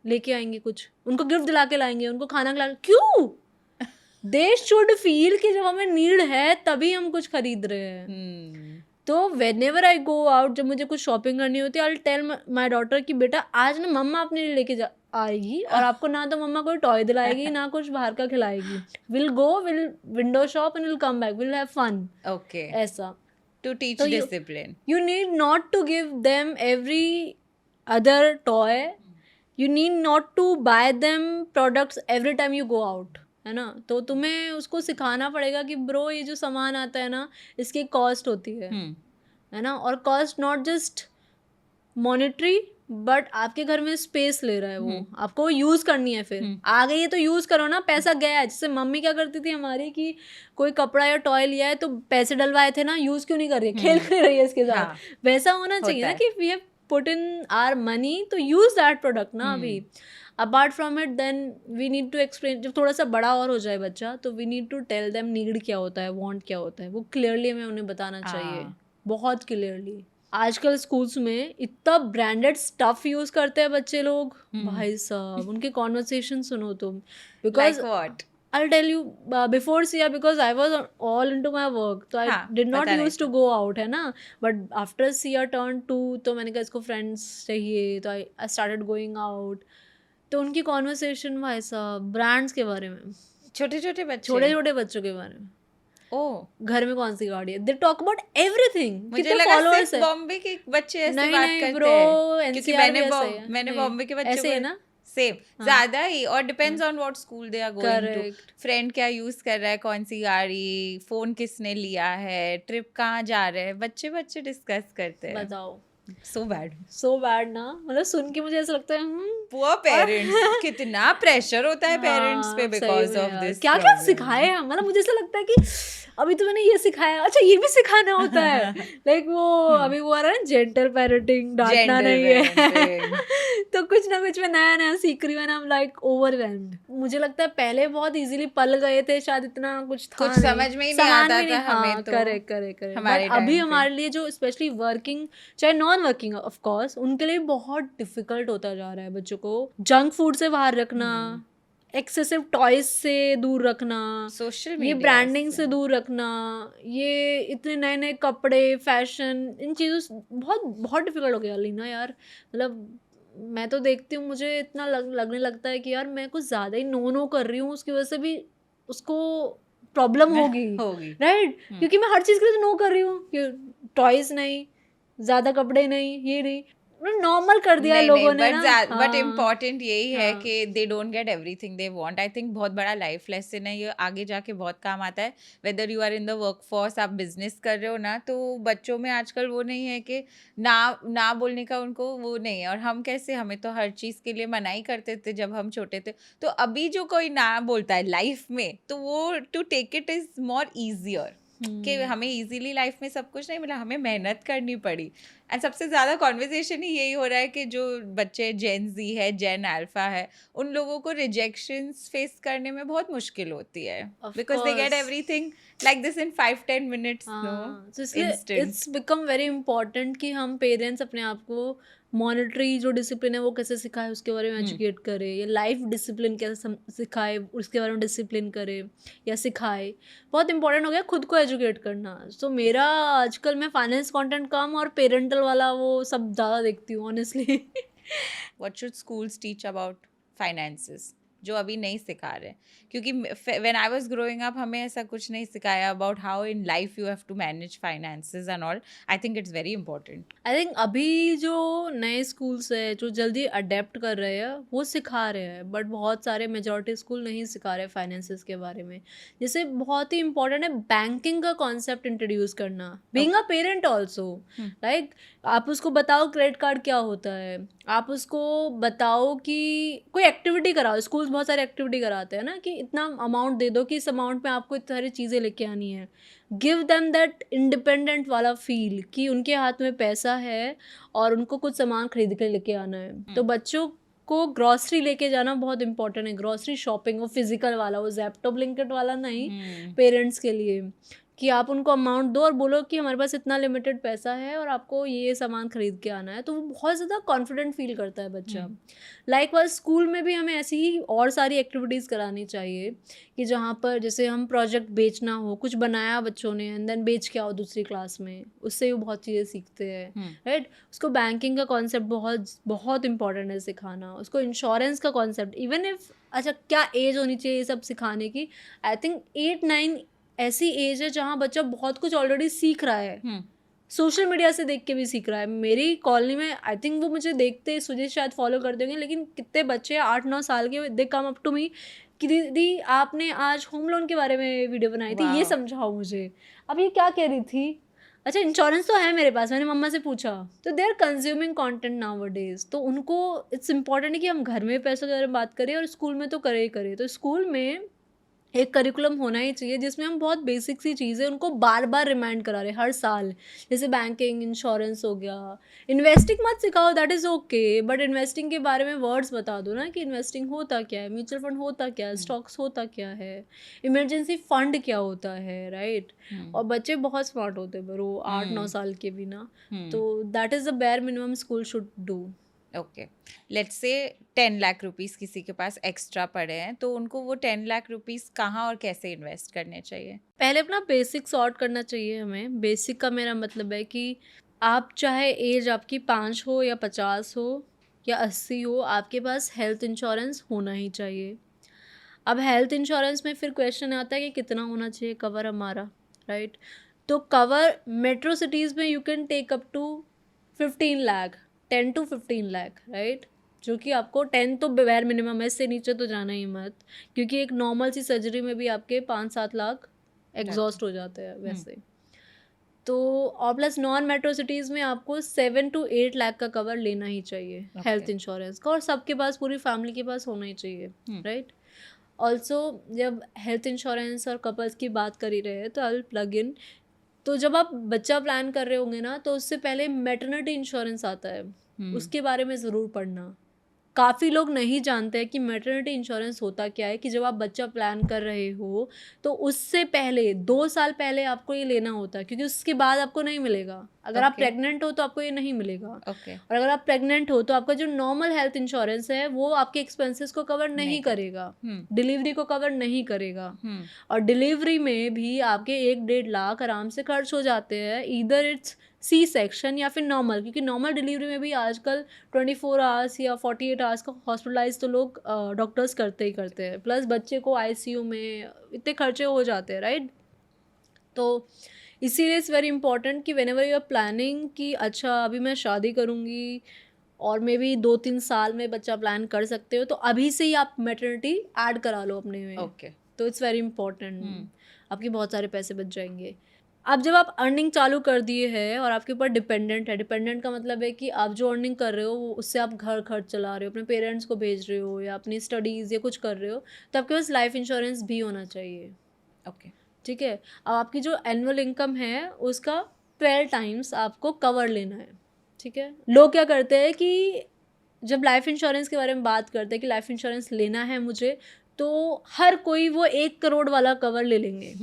लेके आएंगे कुछ, उनको गिफ्ट दिला के लाएंगे, उनको खाना खिला. क्यों? दे शुड फील कि जब हमें नीड है तभी हम कुछ खरीद रहे हैं. तो व्हेनेवर आई गो आउट, जब मुझे कुछ शॉपिंग करनी होती है, आई टेल माय डॉटर कि बेटा आज ना मम्मा अपने लिए लेके जा आएगी, और आपको ना तो मम्मा कोई टॉय दिलाएगी ना कुछ बाहर का खिलाएगी, will go, will window shop and will come back, will have fun, okay, ऐसा. To teach So discipline. you need not to give them every other toy. You need not to buy them products every time you go out, है ना. तो तुम्हें उसको सिखाना पड़ेगा कि bro ये जो सामान आता है ना, इसकी कॉस्ट होती है ना. और cost not just monetary, but आपके घर में स्पेस ले रहा है वो, आपको यूज करनी है. फिर आ गई है तो यूज करो ना, पैसा गया है. जैसे मम्मी क्या करती थी हमारी कि कोई कपड़ा या टॉय लिया है तो पैसे डलवाए थे ना, यूज क्यों नहीं कर रही है, खेल क्यों रही है इसके साथ. हाँ, वैसा होना चाहिए ना कि we have put in our money तो यूज दैट प्रोडक्ट ना. अभी apart from it then we need to explain. जब थोड़ा सा बड़ा और हो जाए बच्चा तो we need to tell them need क्या होता है, वांट क्या होता है, वो क्लियरली हमें उन्हें बताना चाहिए, बहुत क्लियरली. आजकल स्कूल्स में इतना ब्रांडेड स्टफ यूज करते हैं बच्चे लोग, भाई साहब उनके कॉन्वर्सेशन सुनो तुम. Because Like what? I'll tell you, before Sia, because I was all into my work, so I did not पता नहीं used to go out, है ना. But after Sia turned 2, तो मैंने कहा इसको फ्रेंड्स चाहिए, तो I started going out. तो उनकी कॉन्वर्सेशन भाई साहब ब्रांड्स के बारे में, छोटे छोटे बच्चे, छोटे छोटे बच्चों के बारे में, ओह, घर में कौन सी गाड़ी है, दे टॉक अबाउट एवरीथिंग. मुझे लगा सिर्फ बॉम्बे के बच्चे ऐसे नहीं बात नहीं करते ब्रो, हैं, क्योंकि NCR भी ऐसा ही है. मैंने नहीं, बॉम्बे के बच्चों ऐसे है ना. सेम ज्यादा ही, और depends on what school they are going to. Friend क्या यूज कर रहा है, कौन सी गाड़ी, फोन किसने लिया है, ट्रिप कहाँ जा रहे हैं, बच्चे बच्चे डिस्कस करते हैं. बताओ, सो बैड ना. मतलब सुन के मुझे ऐसा लगता है पुअर पेरेंट्स, कितना प्रेशर होता है पेरेंट्स पे बिकॉज ऑफ दिस. क्या क्या सिखाए हम. मतलब मुझे ऐसा लगता है कि अभी तो मैंने ये सिखाया, अच्छा ये भी सिखाना होता है. लाइक वो अभी वो आ रहा है ना, जेंटल पेरेंटिंग, डांटना नहीं है. तो कुछ ना कुछ मैं नया नया सीख रही हूँ. I am like overwhelmed. मुझे लगता है पहले बहुत इजीली पल गए थे, शायद इतना कुछ था कुछ समझ में ही नहीं आता था हमें. तो करेक्ट. हमारे अभी हमारे लिए जो स्पेशली वर्किंग, चाहे नॉन वर्किंग ऑफ कोर्स, उनके लिए बहुत डिफिकल्ट होता जा रहा है बच्चों को जंक फूड से बाहर रखना, एक्सेसिव टॉयज से दूर रखना, सोशल ये ब्रांडिंग से दूर रखना, ये इतने नए नए कपड़े, फैशन, इन चीज़ों से बहुत बहुत डिफिकल्ट हो गया लीना यार. मतलब मैं तो देखती हूँ, मुझे इतना लगने लगता है कि यार मैं कुछ ज़्यादा ही नो कर रही हूँ, उसकी वजह से भी उसको प्रॉब्लम होगी, राइट. क्योंकि मैं हर चीज़ के लिए तो नो कर रही हूँ कि टॉयज नहीं, ज़्यादा कपड़े नहीं, ये नहीं, नॉर्मल कर दिया लोगों ने ना. बट इम्पोर्टेंट यही है कि they don't get everything they want. I think बहुत बड़ा लाइफ लेसन है ये, आगे जाके बहुत काम आता है. Whether you are in the workforce, आप बिजनेस कर रहे हो ना, तो बच्चों में आजकल वो नहीं है कि ना बोलने का उनको वो नहीं है. और हम कैसे, हमें तो हर चीज़ के लिए मना ही करते थे जब हम छोटे थे. तो अभी जो कोई ना बोलता है लाइफ में, तो वो to take it is more easier, कि हमें इजीली लाइफ में सब कुछ नहीं मिला, हमें मेहनत करनी पड़ी. एंड सबसे ज़्यादा कॉन्वर्सेशन ही यही हो रहा है कि जो बच्चे जेन जी है, जेन अल्फा है, उन लोगों को रिजेक्शंस फेस करने में बहुत मुश्किल होती है, because they get everything like this in 5-10 minutes. It's become very important कि हम पेरेंट्स अपने आप को मॉनिटरी जो डिसिप्लिन है वो कैसे सिखाए, उसके बारे में एजुकेट करे, या लाइफ डिसिप्लिन कैसे सिखाए उसके बारे में डिसिप्लिन करे या सिखाए. बहुत इंपॉर्टेंट हो गया खुद को एजुकेट करना. सो मेरा आजकल मैं फाइनेंस कंटेंट कम और पेरेंटल वाला वो सब ज़्यादा देखती हूँ honestly. What should schools teach about finances, जो अभी नहीं सिखा रहे? क्योंकि when I was growing up हमें ऐसा कुछ नहीं सिखाया about how in life you have to manage finances and all. I think it's very important. I think अभी जो नए स्कूल्स है जो जल्दी अडेप्ट कर रहे हैं वो सिखा रहे हैं, बट बहुत सारे मेजॉरिटी स्कूल नहीं सिखा रहे फाइनेंसेस के बारे में. जैसे बहुत ही इंपॉर्टेंट है बैंकिंग का कॉन्सेप्ट इंट्रोड्यूस करना, being a parent also. Like आप उसको बताओ क्रेडिट कार्ड क्या होता है, आप उसको बताओ कि कोई एक्टिविटी कराओ. स्कूल्स बहुत सारी एक्टिविटी कराते हैं ना, कि इतना अमाउंट दे दो कि इस अमाउंट में आपको इतनी सारी चीज़ें लेके आनी है. गिव देम दैट इंडिपेंडेंट वाला फील कि उनके हाथ में पैसा है और उनको कुछ सामान खरीद के लेके आना है. तो बच्चों को ग्रॉसरी लेके जाना बहुत इंपॉर्टेंट है. ग्रॉसरी शॉपिंग वो फिजिकल वाला, वो ज़ेप्टो ब्लिंकिट वाला नहीं, पेरेंट्स के लिए. कि आप उनको अमाउंट दो और बोलो कि हमारे पास इतना लिमिटेड पैसा है और आपको ये सामान खरीद के आना है, तो वो बहुत ज़्यादा कॉन्फिडेंट फील करता है बच्चा। लाइकवाइज स्कूल में भी हमें ऐसी ही और सारी एक्टिविटीज़ करानी चाहिए कि जहाँ पर जैसे हम प्रोजेक्ट बेचना हो, कुछ बनाया बच्चों ने एंड देन बेच के आओ दूसरी क्लास में, उससे भी बहुत चीज़ें सीखते हैं, राइट। उसको बैंकिंग का कॉन्सेप्ट बहुत बहुत इंपॉर्टेंट है सिखाना, उसको इंश्योरेंस का कॉन्सेप्ट, इवन इफ अच्छा क्या एज होनी चाहिए ये सब सिखाने की, आई थिंक 8-9 ऐसी एज है जहाँ बच्चा बहुत कुछ ऑलरेडी सीख रहा है, सोशल मीडिया से देख के भी सीख रहा है। मेरी कॉलोनी में आई थिंक वो मुझे देखते सुजय शायद फॉलो करते होंगे, लेकिन कितने बच्चे 8-9 साल के दे कम अप टू मी कि दीदी आपने आज होम लोन के बारे में वीडियो बनाई थी, ये समझाओ मुझे। अब ये क्या कह रही थी, अच्छा इंश्योरेंस तो है मेरे पास, मैंने मम्मा से पूछा। तो they are consuming content nowadays, तो उनको इट्स इम्पॉर्टेंट है कि हम घर में पैसों के बारे में बात करें और स्कूल में तो करे ही करें। तो स्कूल में एक करिकुलम होना ही चाहिए जिसमें हम बहुत बेसिक सी चीज़ें उनको बार बार रिमाइंड करा रहे हर साल, जैसे बैंकिंग, इंश्योरेंस हो गया। इन्वेस्टिंग मत सिखाओ, that is okay, but investing के बारे में वर्ड्स बता दो ना कि इन्वेस्टिंग होता क्या है, म्यूचुअल फंड होता क्या है, स्टॉक्स होता क्या है, इमरजेंसी फंड क्या होता है, राइट। और बच्चे बहुत स्मार्ट होते हैं ब्रो, 8-9 साल के भी ना, तो that is the bare minimum school should do. Okay, let's say 10 lakh rupees किसी के पास एक्स्ट्रा पड़े हैं, तो उनको वो 10 लाख रुपीस कहाँ और कैसे इन्वेस्ट करने चाहिए? पहले अपना बेसिक सॉर्ट करना चाहिए हमें। बेसिक का मेरा मतलब है कि आप चाहे एज आपकी 5 हो या 50 हो या 80 हो, आपके पास हेल्थ इंश्योरेंस होना ही चाहिए। अब हेल्थ इंश्योरेंस में फिर क्वेश्चन आता है कि कितना होना चाहिए कवर हमारा, राइट। तो कवर मेट्रो सिटीज़ में you can take up to 15 lakh, 10 to 15 lakh, right. जो कि आपको 10 तो बेयर मिनिमम है, इससे नीचे तो जाना ही मत, क्योंकि एक नॉर्मल सी सर्जरी में भी आपके 5-7 लाख एग्जॉस्ट हो जाते हैं वैसे। तो और प्लस नॉन मेट्रो सिटीज़ में आपको 7 to 8 लाख का कवर लेना ही चाहिए हेल्थ इंश्योरेंस का, और सबके पास, पूरी फैमिली के पास होना ही चाहिए, राइट। ऑल्सो जब हेल्थ इंश्योरेंस और कपल्स की बात कर ही रहे हैं तो आई विल प्लग इन, तो जब आप बच्चा प्लान कर रहे होंगे ना, तो उससे पहले मैटरनिटी इंश्योरेंस आता है, उसके बारे में ज़रूर पढ़ना। काफ़ी लोग नहीं जानते हैं कि मैटरनिटी इंश्योरेंस होता क्या है, कि जब आप बच्चा प्लान कर रहे हो तो उससे पहले 2 साल पहले आपको ये लेना होता है, क्योंकि उसके बाद आपको नहीं मिलेगा। अगर आप प्रेग्नेंट हो तो आपको ये नहीं मिलेगा, और अगर आप प्रेग्नेंट हो तो आपका जो नॉर्मल हेल्थ इंश्योरेंस है वो आपके एक्सपेंसेस को कवर नहीं करेगा, डिलीवरी को कवर नहीं करेगा। और डिलीवरी में भी आपके 1-1.5 लाख आराम से खर्च हो जाते हैं, ईदर इट्स सी सेक्शन या फिर नॉर्मल, क्योंकि नॉर्मल डिलीवरी में भी आजकल 24 आवर्स या 48 आवर्स का हॉस्पिटलाइज तो लोग डॉक्टर्स करते ही करते हैं, प्लस बच्चे को आईसीयू में इतने खर्चे हो जाते हैं, राइट। तो इसीलिए इट्स वेरी इंपॉर्टेंट कि व्हेनेवर यू आर प्लानिंग कि अच्छा अभी मैं शादी करूँगी और मे बी 2-3 साल में बच्चा प्लान कर सकते हो, तो अभी से ही आप मैटरनिटी ऐड करा लो अपने में। तो इट्स वेरी इंपॉर्टेंट, आपके बहुत सारे पैसे बच जाएंगे। अब जब आप अर्निंग चालू कर दिए है और आपके ऊपर डिपेंडेंट है, डिपेंडेंट का मतलब है कि आप जो अर्निंग कर रहे हो उससे आप घर खर्च चला रहे हो, अपने पेरेंट्स को भेज रहे हो या अपनी स्टडीज़ या कुछ कर रहे हो, तो आपके पास लाइफ इंश्योरेंस भी होना चाहिए, ठीक है। अब आपकी जो एनुअल इनकम है उसका 12 टाइम्स आपको कवर लेना है, ठीक है। लोग क्या करते हैं कि जब लाइफ इंश्योरेंस के बारे में बात करते हैं कि लाइफ इंश्योरेंस लेना है मुझे, तो हर कोई वो 1 करोड़ वाला कवर ले लेंगे,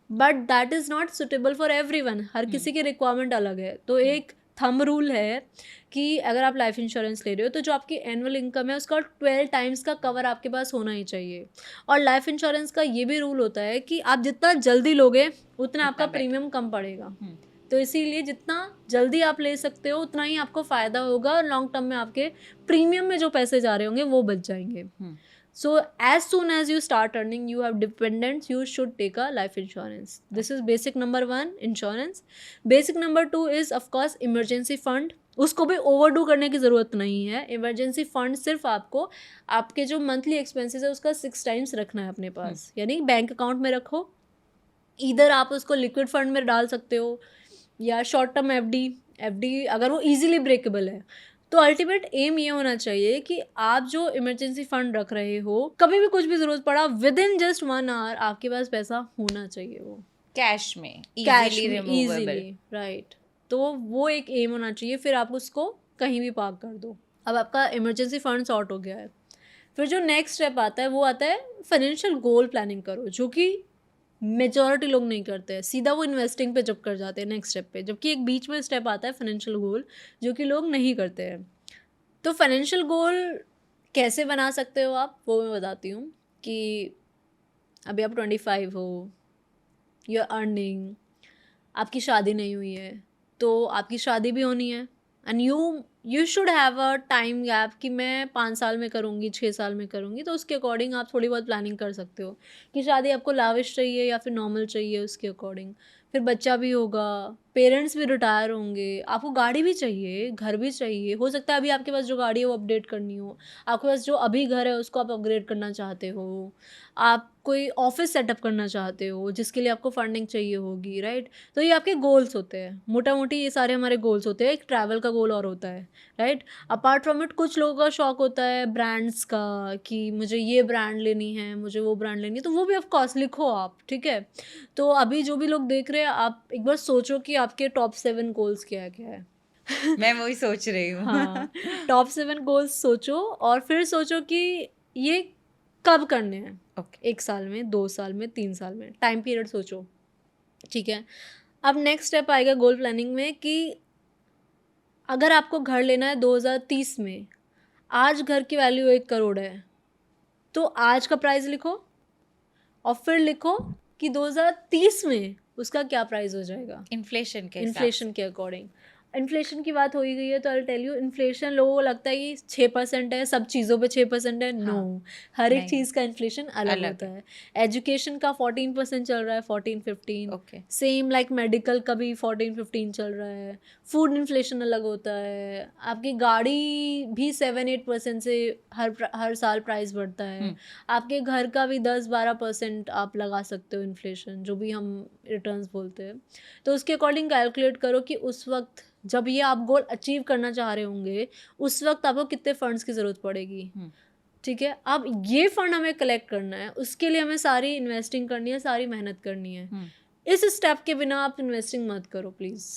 but that is not suitable for everyone. हर किसी की रिक्वायरमेंट अलग है। तो एक थंब रूल है कि अगर आप लाइफ इंश्योरेंस ले रहे हो तो जो आपकी एनुअल इनकम है उसका 12 टाइम्स का कवर आपके पास होना ही चाहिए। और लाइफ इंश्योरेंस का ये भी रूल होता है कि आप जितना जल्दी लोगे उतना आपका प्रीमियम कम पड़ेगा। तो इसीलिए जितना जल्दी आप ले सकते हो उतना ही आपको फ़ायदा होगा, और लॉन्ग टर्म में आपके प्रीमियम में जो पैसे जा रहे होंगे वो बच जाएंगे। So as soon as you start earning, you have dependents, you should take a life insurance. This is basic number 1, insurance. Basic number 2 is of course emergency fund. उसको भी ओवरडू करने की ज़रूरत नहीं है। इमरजेंसी फंड सिर्फ आपको आपके जो मंथली एक्सपेंसेस है उसका 6 टाइम्स रखना है अपने पास, यानी बैंक अकाउंट में रखो। इधर आप उसको लिक्विड फंड में डाल सकते हो या शॉर्ट टर्म एफडी अगर वो इजीली ब्रेकेबल है। तो अल्टीमेट एम ये होना चाहिए कि आप जो इमरजेंसी फंड रख रहे हो, कभी भी कुछ भी जरूरत पड़ा, विद इन जस्ट 1 आवर आपके पास पैसा होना चाहिए, वो कैश में इजीली, राइट। तो वो एक एम होना चाहिए, फिर आप उसको कहीं भी पार्क कर दो। अब आपका इमरजेंसी फंड सॉर्ट हो गया है, फिर जो नेक्स्ट स्टेप आता है वो आता है फाइनेंशियल गोल प्लानिंग करो, जो कि मेजॉरिटी लोग नहीं करते हैं, सीधा वो इन्वेस्टिंग पे जब कर जाते हैं नेक्स्ट स्टेप पे, जबकि एक बीच में स्टेप आता है फाइनेंशियल गोल, जो कि लोग नहीं करते हैं। तो फाइनेंशियल गोल कैसे बना सकते हो आप, वो मैं बताती हूँ कि अभी आप 25 हो, यू आर अर्निंग, आपकी शादी नहीं हुई है, तो आपकी शादी भी होनी है, and you should have a time gap कि मैं 5 साल में करूँगी, 6 साल में करूँगी, तो उसके अकॉर्डिंग आप थोड़ी बहुत प्लानिंग कर सकते हो कि शादी आपको लाविश चाहिए या फिर नॉर्मल चाहिए, उसके अकॉर्डिंग। फिर बच्चा भी होगा, पेरेंट्स भी रिटायर होंगे, आपको गाड़ी भी चाहिए, घर भी चाहिए, हो सकता है अभी आपके पास जो गाड़ी है वो अपडेट करनी हो, आपके पास जो अभी घर है उसको आप अपग्रेड करना चाहते हो, आप कोई ऑफिस सेटअप करना चाहते हो जिसके लिए आपको फंडिंग चाहिए होगी, राइट? तो ये आपके गोल्स होते हैं, मोटा मोटी ये सारे हमारे गोल्स होते हैं। एक ट्रैवल का गोल और होता है, राइट? अपार्ट फ्रॉम इट कुछ लोगों का शौक होता है ब्रांड्स का, कि मुझे ये ब्रांड लेनी है, मुझे वो ब्रांड लेनी है, तो वो भी ऑफ कोर्स लिखो आप, ठीक है? तो अभी जो भी लोग देख रहे हैं, आप एक बार सोचो कि आपके टॉप 7 गोल्स क्या क्या है। मैं वही सोच रही हूँ। हाँ, टॉप 7 गोल्स सोचो और फिर सोचो कि ये कब करने हैं। ओके। 1 साल में, 2 साल में, 3 साल में, टाइम पीरियड सोचो, ठीक है? अब नेक्स्ट स्टेप आएगा गोल प्लानिंग में कि अगर आपको घर लेना है 2030 में, आज घर की वैल्यू 1 करोड़ है, तो आज का प्राइस लिखो और फिर लिखो कि 2030 में उसका क्या प्राइस हो जाएगा इन्फ्लेशन के हिसाब इन्फ्लेशन के अकॉर्डिंग। इन्फ्लेशन की बात हो ही गई है तो आई टेल यू, इन्फ्लेशन लोगों को लगता है कि 6% है, सब चीज़ों पे 6% है। नो, हाँ, हर एक नहीं, चीज़ का इन्फ्लेशन अलग अलग होता है। एजुकेशन का 14% चल रहा है, 14-15। ओके। सेम लाइक मेडिकल का भी 14-15 चल रहा है। फूड इन्फ्लेशन अलग होता है। आपकी गाड़ी भी 7-8% से हर साल प्राइस बढ़ता है। आपके घर का भी 10-12% आप लगा सकते हो इन्फ्लेशन, जो भी हम रिटर्न्स बोलते हैं। तो उसके अकॉर्डिंग कैलकुलेट करो कि उस वक्त जब ये आप गोल अचीव करना चाह रहे होंगे, उस वक्त आपको कितने फंड्स की ज़रूरत पड़ेगी, ठीक है? अब ये फंड हमें कलेक्ट करना है, उसके लिए हमें सारी इन्वेस्टिंग करनी है, सारी मेहनत करनी है। इस स्टेप के बिना आप इन्वेस्टिंग मत करो प्लीज़।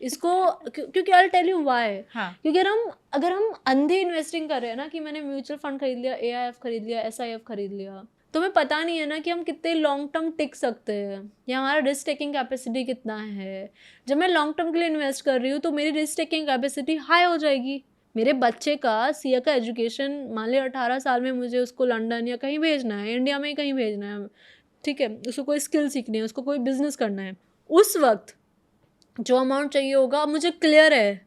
इसको क्योंकि आई टेल यू व्हाई। हाँ। क्योंकि अगर हम अंधे इन्वेस्टिंग कर रहे हैं ना, कि मैंने म्यूचुअल फंड खरीद लिया, AIF खरीद लिया, SIF खरीद लिया, तो हमें पता नहीं है ना कि हम कितने लॉन्ग टर्म टिक सकते हैं या हमारा रिस्क टेकिंग कैपेसिटी कितना है। जब मैं लॉन्ग टर्म के लिए इन्वेस्ट कर रही हूँ तो मेरी रिस्क टेकिंग कैपेसिटी हाई हो जाएगी। मेरे बच्चे का सीए का एजुकेशन, मान लिया 18 साल में मुझे उसको लंदन या कहीं भेजना है, इंडिया में ही कहीं भेजना है, ठीक है? उसको कोई स्किल सीखनी है, उसको कोई बिजनेस करना है, उस वक्त जो अमाउंट चाहिए होगा मुझे क्लियर है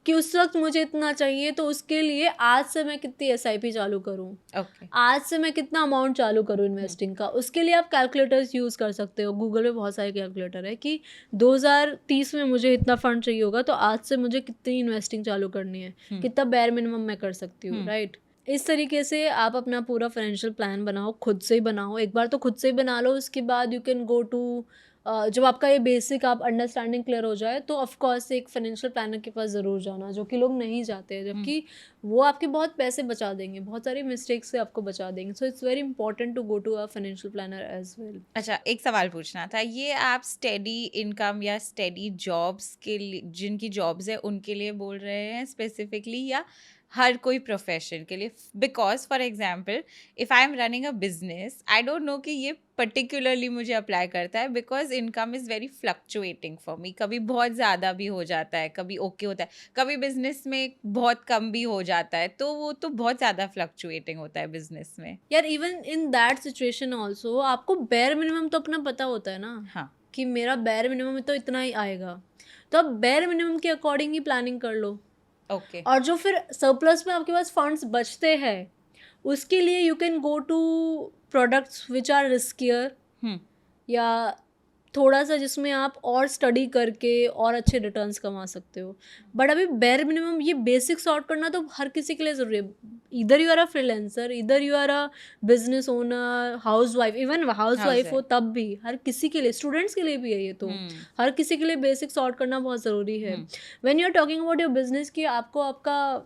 कि उस वक्त मुझे इतना चाहिए, तो उसके लिए आज से मैं कितनी SIP चालू करूँ, ओके। आज से मैं कितना अमाउंट चालू करूँ इन्वेस्टिंग का। उसके लिए आप कैलकुलेटर्स यूज़ कर सकते हो, गूगल पे बहुत सारे कैलकुलेटर है कि 2030 में मुझे इतना फंड चाहिए होगा, तो आज से मुझे कितनी इन्वेस्टिंग चालू करनी है, कितना बेयर मिनिमम मैं कर सकती हूँ, राइट? इस तरीके से आप अपना पूरा फाइनेंशियल प्लान बनाओ, खुद से ही बनाओ। एक बार तो खुद से ही बना लो, उसके बाद यू कैन गो टू जब आपका ये बेसिक आप अंडरस्टैंडिंग क्लियर हो जाए, तो ऑफ कोर्स एक फाइनेंशियल प्लानर के पास ज़रूर जाना, जो कि लोग नहीं जाते हैं, जबकि वो आपके बहुत पैसे बचा देंगे, बहुत सारी मिस्टेक्स से आपको बचा देंगे। So it's very important to go to a financial planner as well. अच्छा, एक सवाल पूछना था, ये आप स्टेडी इनकम या स्टेडी जॉब्स के लिए, जिनकी जॉब्स है उनके लिए बोल रहे हैं स्पेसिफिकली, या हर कोई प्रोफेशन के लिए? Because for example if I am running a business, I don't no कि ये पर्टिकुलरली मुझे अप्लाई करता है, because income is very fluctuating for me. कभी बहुत ज़्यादा भी हो जाता है, कभी ओके होता है, कभी बिजनेस में बहुत कम भी हो जाता है, तो वो तो बहुत ज़्यादा फ्लक्चुएटिंग होता है बिजनेस में। यार even in that situation also आपको बेयर मिनिमम तो अपना पता होता है ना, हाँ। कि मेरा बेयर मिनिमम तो इतना ही आएगा, तो आप बेयर मिनिमम के अकॉर्डिंग ही प्लानिंग कर लो। ओके। और जो फिर सरप्लस में आपके पास फंड्स बचते हैं, उसके लिए you can go to products which are riskier, या थोड़ा सा जिसमें आप और स्टडी करके और अच्छे रिटर्न्स कमा सकते हो। बट अभी बेयर मिनिमम ये बेसिक सॉर्ट करना तो हर किसी के लिए ज़रूरी है। इधर यू आर अ फ्रीलांसर, इधर you are a business owner, housewife, even housewife हो तब भी, हर किसी के लिए, स्टूडेंट्स के लिए भी है ये तो, हर किसी के लिए बेसिक सॉर्ट करना बहुत ज़रूरी है। When you are talking about your business कि आपको आपका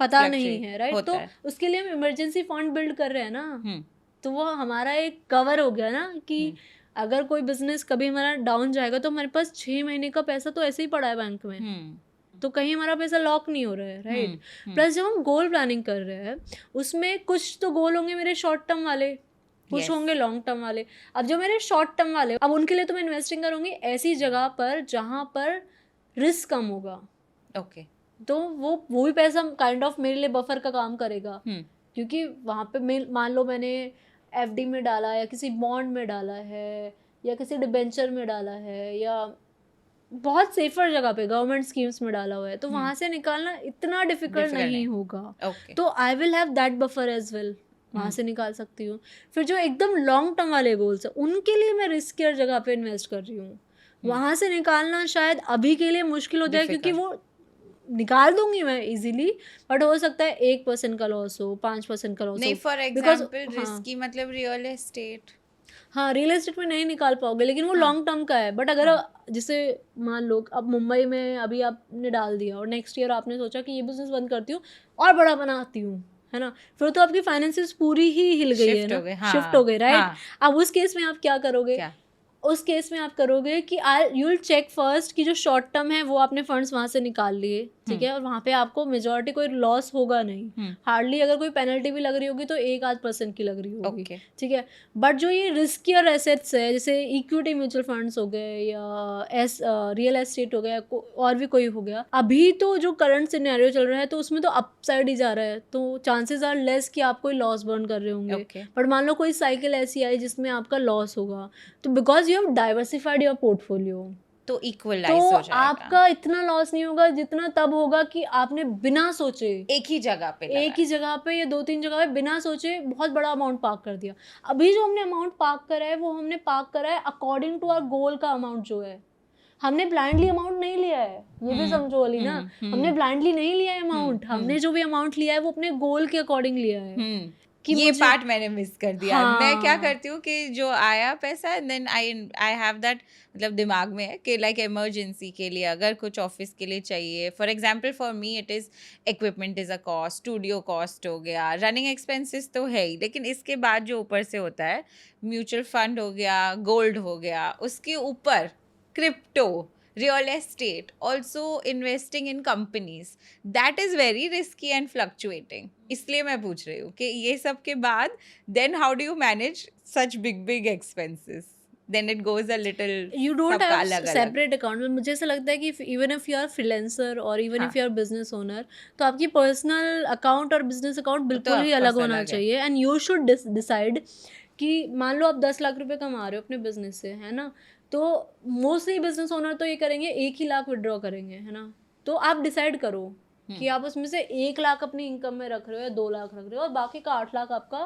पता नहीं है, राइट? तो उसके लिए हम इमरजेंसी फंड बिल्ड कर रहे हैं ना, तो वो हमारा एक कवर हो गया ना, कि अगर कोई बिजनेस कभी हमारा डाउन जाएगा तो हमारे पास 6 महीने का पैसा तो ऐसे ही पड़ा है बैंक में, तो कहीं हमारा पैसा लॉक नहीं हो रहा है, राइट? प्लस जब हम गोल प्लानिंग कर रहे हैं, उसमें कुछ तो गोल होंगे मेरे शॉर्ट टर्म वाले, कुछ Yes. होंगे लॉन्ग टर्म वाले। अब जो मेरे शॉर्ट टर्म वाले, अब उनके लिए तो मैं इन्वेस्टिंग करूंगी ऐसी जगह पर जहां पर रिस्क कम होगा, ओके। तो वो भी पैसा काइंड ऑफ मेरे लिए बफर का काम करेगा। क्योंकि वहां पे मान लो मैंने एफडी में डाला या किसी बॉन्ड में डाला है या किसी डिबेंचर में डाला है या बहुत सेफर जगह पे गवर्नमेंट स्कीम्स में डाला हुआ है, तो वहां से निकालना इतना डिफिकल्ट नहीं होगा। ओके। तो I will have that buffer as well, वहां से निकाल सकती हूँ। फिर जो एकदम लॉन्ग टर्म वाले गोल्स है उनके लिए मैं रिस्कियर जगह पे इन्वेस्ट कर रही हूँ। वहां से निकालना शायद अभी के लिए मुश्किल हो जाए, क्योंकि वो निकाल दूंगी मैं इजीली, बट हो सकता है 1% का लॉस हो, 5% का लॉस नहीं, हो। फॉर एग्जांपल रिस्की मतलब रियल एस्टेट। हाँ, रियल एस्टेट में नहीं निकाल पाओगे, लेकिन वो लॉन्ग टर्म का है। बट अगर जैसे मान लो अब मुंबई में अभी आपने डाल दिया और नेक्स्ट ईयर आपने सोचा कि ये बिजनेस बंद करती हूँ और बड़ा बनाती हूँ, है ना, फिर तो आपकी फाइनेंसेस पूरी ही हिल गई है ना, शिफ्ट हो गए, राइट। अब उस केस में आप क्या करोगे? उस केस में आप करोगे कि यू विल चेक फर्स्ट कि जो शॉर्ट टर्म है वो आपने फंड्स वहां से निकाल लिए, ठीक है, और वहां पे आपको मेजॉरिटी कोई लॉस होगा नहीं, हार्डली अगर कोई पेनल्टी भी लग रही होगी तो 1-8% की लग रही होगी, ठीक है। बट जो ये रिस्कियर एसेट्स है, जैसे इक्विटी म्यूचुअल फंड्स हो गए या रियल एस्टेट हो गया और भी कोई हो गया, अभी तो जो करंट सिनेरियो चल रहा है तो उसमें तो अपसाइड ही जा रहा है, तो चांसेस आर लेस कि आप कोई लॉस बर्न कर रहे होंगे। बट मान लो कोई साइकिल ऐसी आई जिसमें आपका लॉस होगा, तो because you have diversified your portfolio, तो इक्वलाइज हो जाएगा। आपका इतना लॉस नहीं होगा जितना तब होगा कि आपने बिना सोचे एक ही जगह पे या 2-3 जगह पे बिना सोचे बहुत बड़ा अमाउंट पार्क कर दिया। अभी जो हमने अमाउंट पार्क करा है वो हमने पार्क करा है अकॉर्डिंग टू आवर गोल का अमाउंट जो है, हमने ब्लाइंडली अमाउंट नहीं लिया है, ये भी समझो वाली ना, हमने ब्लाइंडली नहीं लिया है अमाउंट, हमने जो भी अमाउंट लिया है वो अपने गोल के अकॉर्डिंग लिया है। ये पार्ट मैंने मिस कर दिया। मैं क्या करती हूँ कि जो आया पैसा, देन आई हैव दैट, मतलब दिमाग में है कि लाइक इमरजेंसी के लिए अगर कुछ ऑफिस के लिए चाहिए, for example for me it is equipment is a cost, studio cost हो गया, रनिंग एक्सपेंसेस तो है ही, लेकिन इसके बाद जो ऊपर से होता है म्यूचुअल फंड हो गया, गोल्ड हो गया, उसके ऊपर crypto, real estate, also investing in companies, that is very risky and fluctuating. इसलिए मैं पूछ रही हूँ कि ये सब के बाद then how do you manage such big expenses? Then it goes a little, you don't सबका have अलग-अलग। separate account। मुझे ऐसा लगता है कि even if you are freelancer और even if you are business owner, तो आपकी पर्सनल अकाउंट और बिजनेस अकाउंट बिल्कुल ही अलग होना चाहिए। एंड यू शुड डिसाइड कि मान लो आप 10 लाख रुपए कमा रहे हो अपने बिजनेस से, है ना, तो मोस्टली बिजनेस ओनर तो ये करेंगे 1 ही लाख विड्रॉ करेंगे, है ना, तो आप डिसाइड करो कि आप उसमें से 1 लाख अपनी इनकम में रख रहे हो या 2 लाख रख रहे हो और बाकी का 8 लाख आपका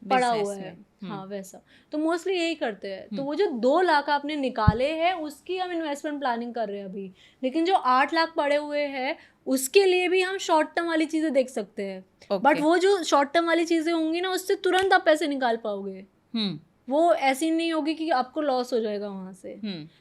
पड़ा हुआ है। हाँ, वैसा तो मोस्टली यही करते हैं। तो वो जो 2 लाख आपने निकाले हैं उसकी हम इन्वेस्टमेंट प्लानिंग कर रहे हैं अभी, लेकिन जो 8 लाख पड़े हुए हैं उसके लिए भी हम शॉर्ट टर्म वाली चीजें देख सकते हैं। बट वो जो शॉर्ट टर्म वाली चीजें होंगी ना, उससे तुरंत आप पैसे निकाल पाओगे, वो ऐसी नहीं होगी कि आपको लॉस हो जाएगा वहां से।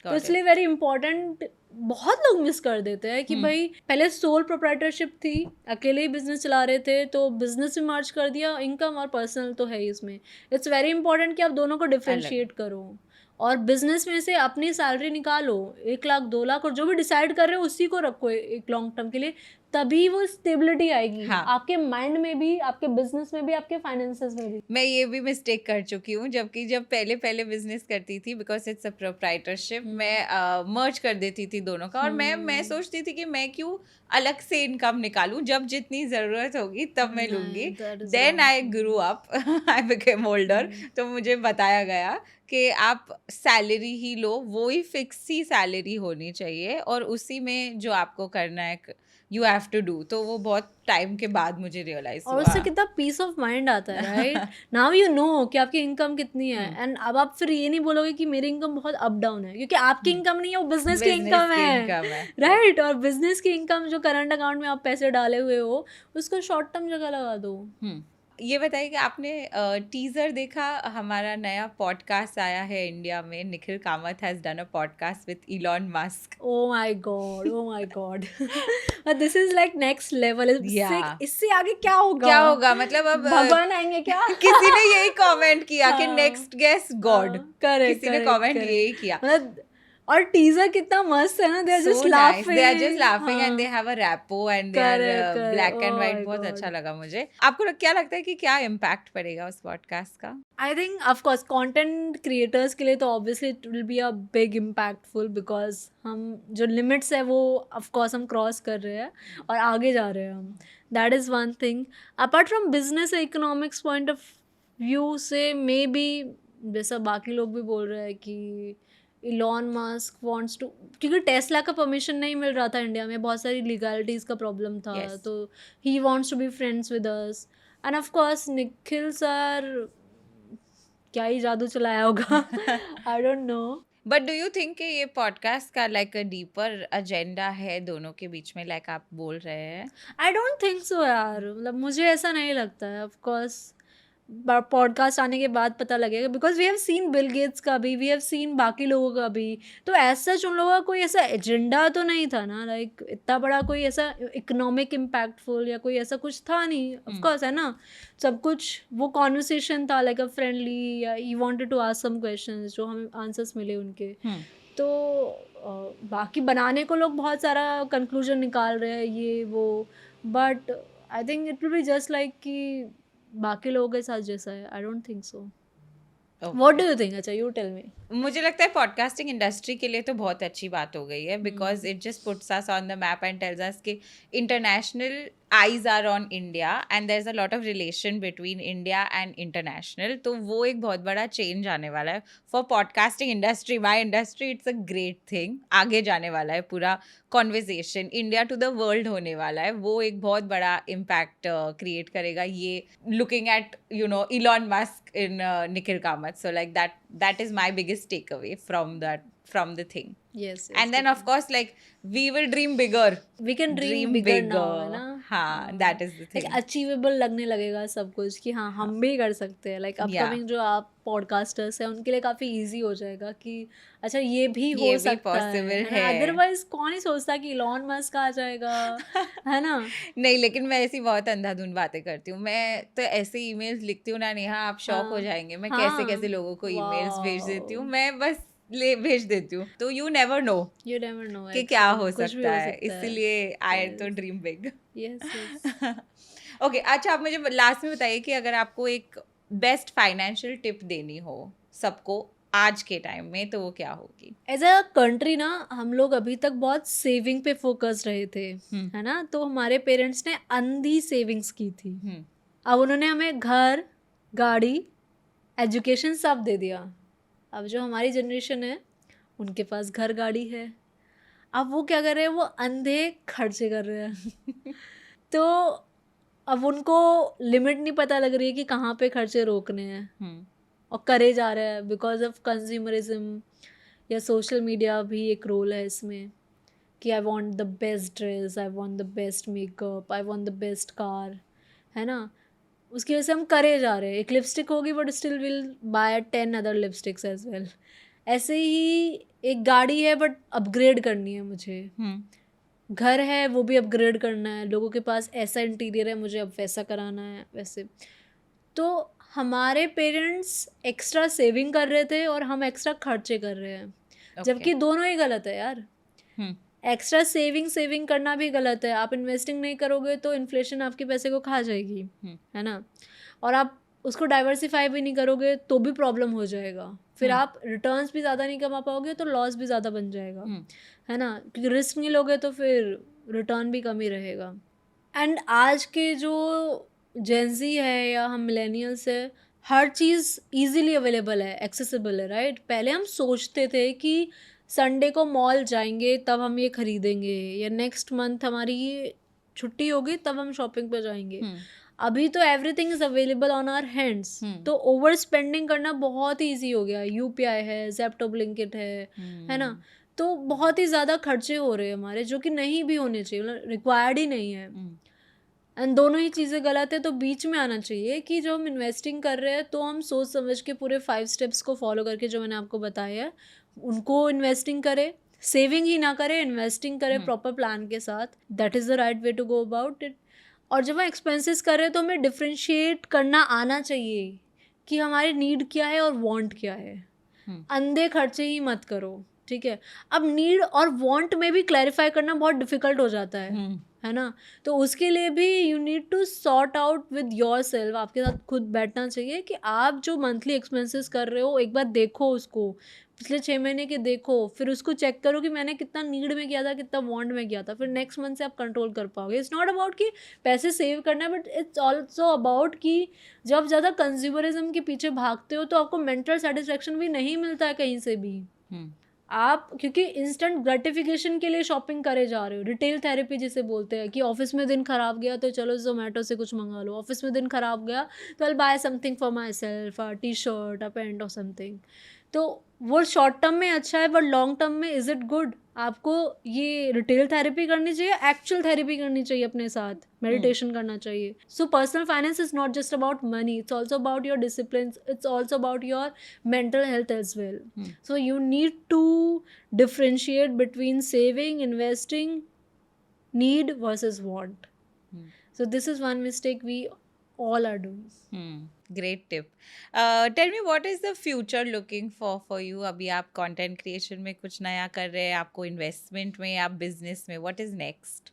तो इसलिए वेरी इंपॉर्टेंट, बहुत लोग मिस कर देते हैं कि भाई पहले सोल प्रोप्राइटरशिप थी, अकेले ही बिजनेस चला रहे थे, तो बिजनेस में मर्ज कर दिया, इनकम और पर्सनल तो है ही इसमें। इट्स वेरी इंपॉर्टेंट कि आप दोनों को डिफरेंशिएट करो और बिजनेस में से अपनी सैलरी निकालो, 1 लाख 2 लाख, और जो भी डिसाइड कर रहे हो उसी को रखो एक लॉन्ग टर्म के लिए, तभी वो स्टेबिलिटी आएगी। हाँ। आपके माइंड में भी, आपके बिजनेस में भी, आपके फाइनेंसेस में भी। मैं ये भी मिस्टेक कर चुकी हूँ, जबकि जब पहले बिजनेस करती थी, बिकॉज इट्स अ प्रोप्राइटरशिप, मैं मर्ज कर देती थी दोनों का, और मैं सोचती थी कि मैं क्यों अलग से इनकम निकालूं, जब जितनी ज़रूरत होगी तब मैं लूँगी। Then I grew up, I became older, तो मुझे बताया गया कि आप सैलरी ही लो, वो ही फिक्स ही सैलरी होनी चाहिए और उसी में जो आपको करना है यू हैव टू डू। तो वो बहुत टाइम के बाद मुझे रियलाइज हुआ, और उससे कितना पीस ऑफ माइंड आता है, राइट। नाउ यू नो कि आपकी इनकम कितनी है, एंड अब आप फिर ये नहीं बोलोगे कि मेरी इनकम बहुत अप डाउन है, क्योंकि आपकी इनकम नहीं है, वो बिजनेस की इनकम है, राइट। और बिजनेस की इनकम जो करंट अकाउंट में आप पैसे डाले हुए हो, उसको शॉर्ट टर्म जगह लगा दो। ये बताइए कि आपने टीजर देखा, हमारा नया पॉडकास्ट आया है इंडिया में, Nikhil Kamat has done a podcast with Elon Musk. Oh my God this is like next level. इससे आगे क्या होगा मतलब अब भगवान आएंगे क्या? किसी ने यही कमेंट किया कि नेक्स्ट गेस गॉड, किसी ने कमेंट यही किया। मतलब और टीजर कितना मस्त है ना, they are So just nice. Laughing, They are just laughing and they have a rapo and they Correct, are correct. black and Oh white. my बहुत God. अच्छा लगा मुझे. आपको क्या लगता है कि क्या इम्पैक्ट पड़ेगा उस पॉडकास्ट का? I think of course content creators के लिए तो obviously it will be a big impactful, because हम जो लिमिट्स है वो ऑफ कोर्स हम क्रॉस कर रहे हैं और आगे जा रहे हैं हम. That is one thing. Apart from business economics point of view से मे बी, जैसा बाकी लोग भी बोल रहे हैं कि इलॉन मस्क वांट्स टू, क्योंकि टेस्ला का परमिशन नहीं मिल रहा था इंडिया में, बहुत सारी लीगलिटीज़ का प्रॉब्लम था. Yes. तो he wants to be friends with us. And of course Nikhil sir क्या ही जादू चलाया होगा. I don't know. But do you think कि ये पॉडकास्ट का लाइक अ डीपर एजेंडा है दोनों के बीच में, लाइक आप बोल रहे हैं? आई डोंट थिंक सो यार, मतलब मुझे ऐसा नहीं लगता है. ऑफ कोर्स पॉडकास्ट आने के बाद पता लगेगा, because we have seen Bill Gates का भी, वी हैव सीन बाकी लोगों का भी. तो ऐसा उन लोगों का कोई ऐसा एजेंडा तो नहीं था ना, लाइक इतना बड़ा कोई ऐसा इकोनॉमिक इम्पैक्टफुल या कोई ऐसा कुछ था नहीं. ऑफ कोर्स है ना, सब कुछ वो कॉन्वर्सेशन था लाइक अ फ्रेंडली, या he wanted to ask some questions जो हमें आंसर्स मिले उनके. तो बाकी बनाने को लोग बहुत सारा कंक्लूजन निकाल रहे हैं ये वो, but I think it will be just like कि बाकी लोगों के साथ जैसा है. I don't think so. What do you think? अच्छा, यू टेल मी. मुझे लगता है पॉडकास्टिंग इंडस्ट्री के लिए तो बहुत अच्छी बात हो गई है, because it just puts us on the map and tells us कि international eyes are on India and there's a lot of relation between India and international. तो वो एक बहुत बड़ा change आने वाला है for podcasting industry, my industry. It's a great thing. आगे जाने वाला है पूरा conversation, India to the world होने वाला है. वो एक बहुत बड़ा impact create करेगा ये, looking at Elon Musk in Nikhil Kamath. So like that is my biggest takeaway from the thing. Yes. And then of course like we will dream bigger. We can dream bigger now, है ना. हाँ, that is the thing. like achievable लगने लगेगा सब कुछ कि हाँ हम भी कर सकते हैं. लाइक अपकमिंग जो आप पॉडकास्टर्स हैं उनके लिए काफ़ी इजी हो जाएगा कि अच्छा ये भी हो सकता है. अदरवाइज कौन ही सोचता कि इलॉन मस्क आ जाएगा, है ना. नहीं, लेकिन मैं ऐसी बहुत अंधाधुंध बातें करती हूँ. मैं तो ऐसे ईमेल्स लिखती हूँ ना नेहा, आप शॉक हो जाएंगे. मैं कैसे कैसे लोगों को ईमेल्स भेज देती हूँ. मैं बस भेज देती हूँ. तो यू नेवर नो कि क्या हो सकता है. इसलिए आई तो ड्रीम बिग. ओके, अच्छा आप मुझे लास्ट में बताइए कि अगर आपको एक बेस्ट फाइनेंशियल टिप देनी हो सबको आज के टाइम में तो वो क्या होगी? एज अ कंट्री ना हम लोग अभी तक बहुत सेविंग पे फोकस रहे थे, है ना. तो हमारे पेरेंट्स ने अंधी सेविंग्स की थी. अब उन्होंने हमें घर, गाड़ी, एजुकेशन सब दे दिया. अब जो हमारी जनरेशन है उनके पास घर गाड़ी है. अब वो क्या कर रहे हैं, वो अंधे खर्चे कर रहे हैं. तो अब उनको लिमिट नहीं पता लग रही है कि कहाँ पे खर्चे रोकने हैं, और करे जा रहे हैं बिकॉज ऑफ कंज्यूमरिज्म या सोशल मीडिया भी एक रोल है इसमें कि I want the best dress, I want the best makeup, I want the best car, है ना. उसकी वजह से हम करे जा रहे हैं. एक लिपस्टिक होगी but still will buy 10 other lipsticks as well. ऐसे ही एक गाड़ी है बट अपग्रेड करनी है मुझे. घर है वो भी अपग्रेड करना है. लोगों के पास ऐसा इंटीरियर है, मुझे अब वैसा कराना है वैसे. तो हमारे पेरेंट्स एक्स्ट्रा सेविंग कर रहे थे और हम एक्स्ट्रा खर्चे कर रहे हैं. जबकि दोनों ही गलत है यार. एक्स्ट्रा सेविंग करना भी गलत है. आप इन्वेस्टिंग नहीं करोगे तो इन्फ्लेशन आपके पैसे को खा जाएगी, है ना. और आप उसको डाइवर्सिफाई भी नहीं करोगे तो भी प्रॉब्लम हो जाएगा. फिर आप रिटर्न्स भी ज़्यादा नहीं कमा पाओगे तो लॉस भी ज़्यादा बन जाएगा, है ना. क्योंकि रिस्क नहीं लोगे तो फिर रिटर्न भी कम ही रहेगा. एंड आज के जो जेंजी है या हम मिलेनियल्स है, हर चीज़ ईजीली अवेलेबल है, एक्सेसिबल है, राइट. पहले हम सोचते थे कि संडे को मॉल जाएंगे तब हम ये खरीदेंगे, या नेक्स्ट मंथ हमारी ये छुट्टी होगी तब हम शॉपिंग पे जाएंगे. अभी तो everything is available on our hands. तो ओवर स्पेंडिंग करना बहुत ही ईजी हो गया. यूपीआई है, ज़ेप्टो, ब्लिंकिट है ना. तो बहुत ही ज़्यादा खर्चे हो रहे हैं हमारे जो कि नहीं भी होने चाहिए, मतलब रिक्वायर्ड ही नहीं है. एंड दोनों ही चीज़ें गलत है. तो बीच में आना चाहिए कि जो हम इन्वेस्टिंग कर रहे हैं तो हम सोच समझ के पूरे 5 स्टेप्स को फॉलो करके जो मैंने आपको बताया है उनको इन्वेस्टिंग करें. सेविंग ही ना करें, इन्वेस्टिंग करें प्रॉपर प्लान के साथ. That is the right way to go about it. और जब हम एक्सपेंसेस कर रहे हैं तो हमें डिफ्रेंशिएट करना आना चाहिए कि हमारी नीड क्या है और वांट क्या है. अंधे खर्चे ही मत करो. ठीक है, अब नीड और वांट में भी क्लैरिफाई करना बहुत डिफिकल्ट हो जाता है ना? तो उसके लिए भी you need to sort out with yourself, आपके साथ खुद बैठना चाहिए कि आप जो मंथली एक्सपेंसेस कर रहे हो एक बार देखो उसको, पिछले 6 महीने के देखो, फिर उसको चेक करो कि मैंने कितना नीड में किया था, कितना वांट में किया था, फिर नेक्स्ट मंथ से आप कंट्रोल कर पाओगे। इट्स नॉट अबाउट कि पैसे सेव करना है, बट इट्स ऑल्सो अबाउट कि जब ज़्यादा कंज्यूमरिज्म के पीछे भागते हो तो आपको मेंटल सेटिस्फेक्शन भी नहीं मिलता है कहीं से भी। आप क्योंकि इंस्टेंट ग्रेटिफिकेशन के लिए शॉपिंग करे जा रहे हो, रिटेल थेरेपी जिसे बोलते हैं कि ऑफिस में दिन खराब गया तो चलो जोमेटो से कुछ मंगा लो, ऑफिस में दिन खराब गया तो I buy something for myself, a T shirt, a pant और समथिंग। तो वो शॉर्ट टर्म में अच्छा है, बट लॉन्ग टर्म में इज इट गुड? आपको ये रिटेल थेरेपी करनी चाहिए, एक्चुअल थेरेपी करनी चाहिए, अपने साथ मेडिटेशन करना चाहिए। So personal finance is not just about money, it's also about your discipline, it's also about your mental health as well. So you need to differentiate between saving, investing, need versus want. So this is one mistake we all are doing. Great tip. Tell me, what is the future looking for you? अभी आप content creation में कुछ नया कर रहे हैं, आपको investment में, आप business में, what is next?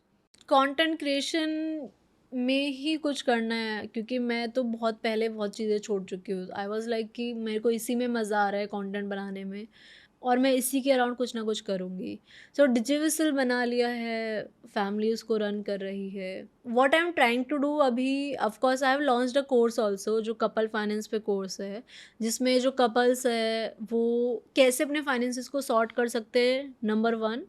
Content creation में ही कुछ करना है, क्योंकि मैं तो बहुत पहले बहुत चीज़ें छोड़ चुकी हूँ। आई वॉज लाइक कि मेरे को इसी में मज़ा आ रहा है कंटेंट बनाने में, और मैं इसी के अराउंड कुछ ना कुछ करूँगी। सो डिजिविसल बना लिया है, फैमिली उसको रन कर रही है। What I am trying to do अभी, of course I have launched a course also, जो कपल फाइनेंस पे कोर्स है, जिसमें जो कपल्स है वो कैसे अपने फाइनेंसिस को सॉर्ट कर सकते हैं, नंबर 1।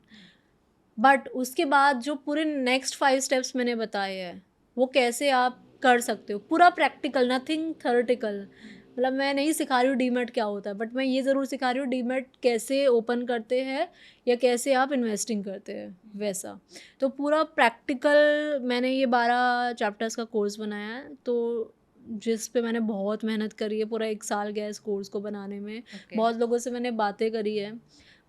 बट उसके बाद जो पूरे नेक्स्ट 5 स्टेप्स मैंने बताए हैं वो कैसे आप कर सकते हो, पूरा प्रैक्टिकल, नथिंग थ्योरेटिकल। मतलब मैं नहीं सिखा रही हूँ डीमैट क्या होता है, बट मैं ये ज़रूर सिखा रही हूँ डीमैट कैसे ओपन करते हैं या कैसे आप इन्वेस्टिंग करते हैं, वैसा। तो पूरा प्रैक्टिकल मैंने ये 12 चैप्टर्स का कोर्स बनाया है, तो जिस पे मैंने बहुत मेहनत करी है, पूरा 1 साल गया इस कोर्स को बनाने में। बहुत लोगों से मैंने बातें करी है,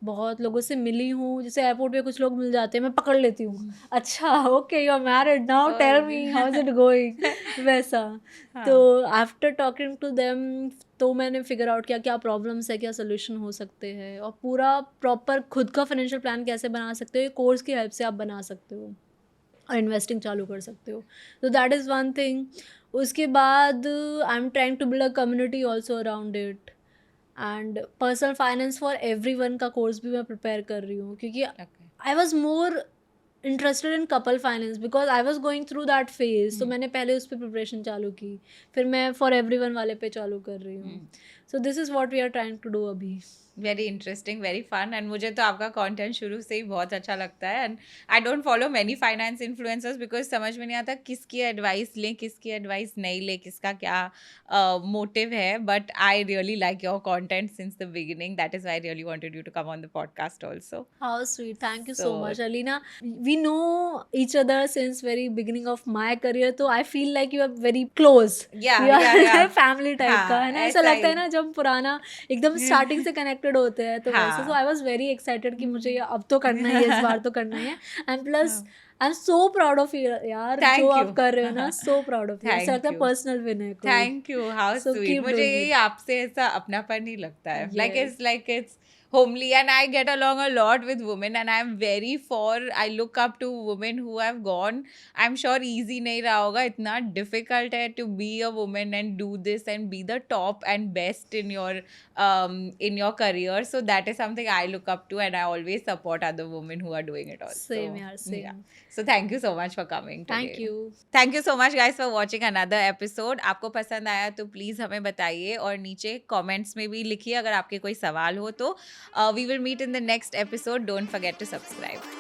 बहुत लोगों से मिली हूँ, जैसे एयरपोर्ट पे कुछ लोग मिल जाते हैं, मैं पकड़ लेती हूँ, अच्छा okay you are married now, tell me how is it going, वैसा। तो आफ्टर टॉकिंग टू देम तो मैंने फिगर आउट किया क्या प्रॉब्लम्स है, क्या सोल्यूशन हो सकते हैं, और पूरा प्रॉपर खुद का फाइनेंशियल प्लान कैसे बना सकते हो, ये कोर्स की हेल्प से आप बना सकते हो और इन्वेस्टिंग चालू कर सकते हो। तो दैट इज़ वन थिंग। उसके बाद I am trying to build a community also around it, and personal finance for everyone का कोर्स भी मैं प्रिपेयर कर रही हूँ, क्योंकि I was more interested in couple finance because I was going through that phase. तो मैंने पहले उस पर प्रिपरेशन चालू की, फिर मैं फॉर एवरीवन वाले पे चालू कर रही हूँ। So this is what we are trying to do अभी। Very interesting, very fun, and मुझे तो आपका कंटेंट शुरू से ही बहुत अच्छा लगता है। And I don't follow many finance influencers because समझ में नहीं आता किसकी एडवाइस लें, किसकी एडवाइस नहीं लें, किसका क्या मोटिव है। But I really like your content since the beginning, that is I really wanted you to come on the podcast also. How sweet. Thank you so much, Alina. We know each other since very beginning of my career, तो I feel like you are very close. Yeah, You are yeah. family type का है ना, ऐसा ऐसा लगता है ही। ना जब पुराना एकदम स्टार्टिंग से कनेक्टेड होते हैं, तो वैसे। So I was very excited कि मुझे ये अब तो करना ही है, इस बार तो करना ही है। And plus I am so proud of you यार, Thank जो you. आप कर रहे हो ना, सो प्राउड ऑफ यू। ऐसा Thank लगता है you. पर्सनल विन है कोई। Thank you, how So sweet. keep मुझे doing यही it. आपसे ऐसा अपनापन ही लगता है, Yes. like it's homely, and I get along a lot with women, and I'm very for, I look up to women who have gone, I'm sure easy नहीं रहा होगा, इतना difficult है to be a woman and do this and be the top and best in your career. So that is something I look up to, and I always support other women who are doing it also. Same yaar, same. Yeah. So thank you so much for coming today. Thank you. Thank you so much guys for watching another episode. आपको पसंद आया तो please हमें बताइए, और नीचे comments में भी लिखिए अगर आपके कोई सवाल हो तो. We will meet in the next episode. Don't forget to subscribe.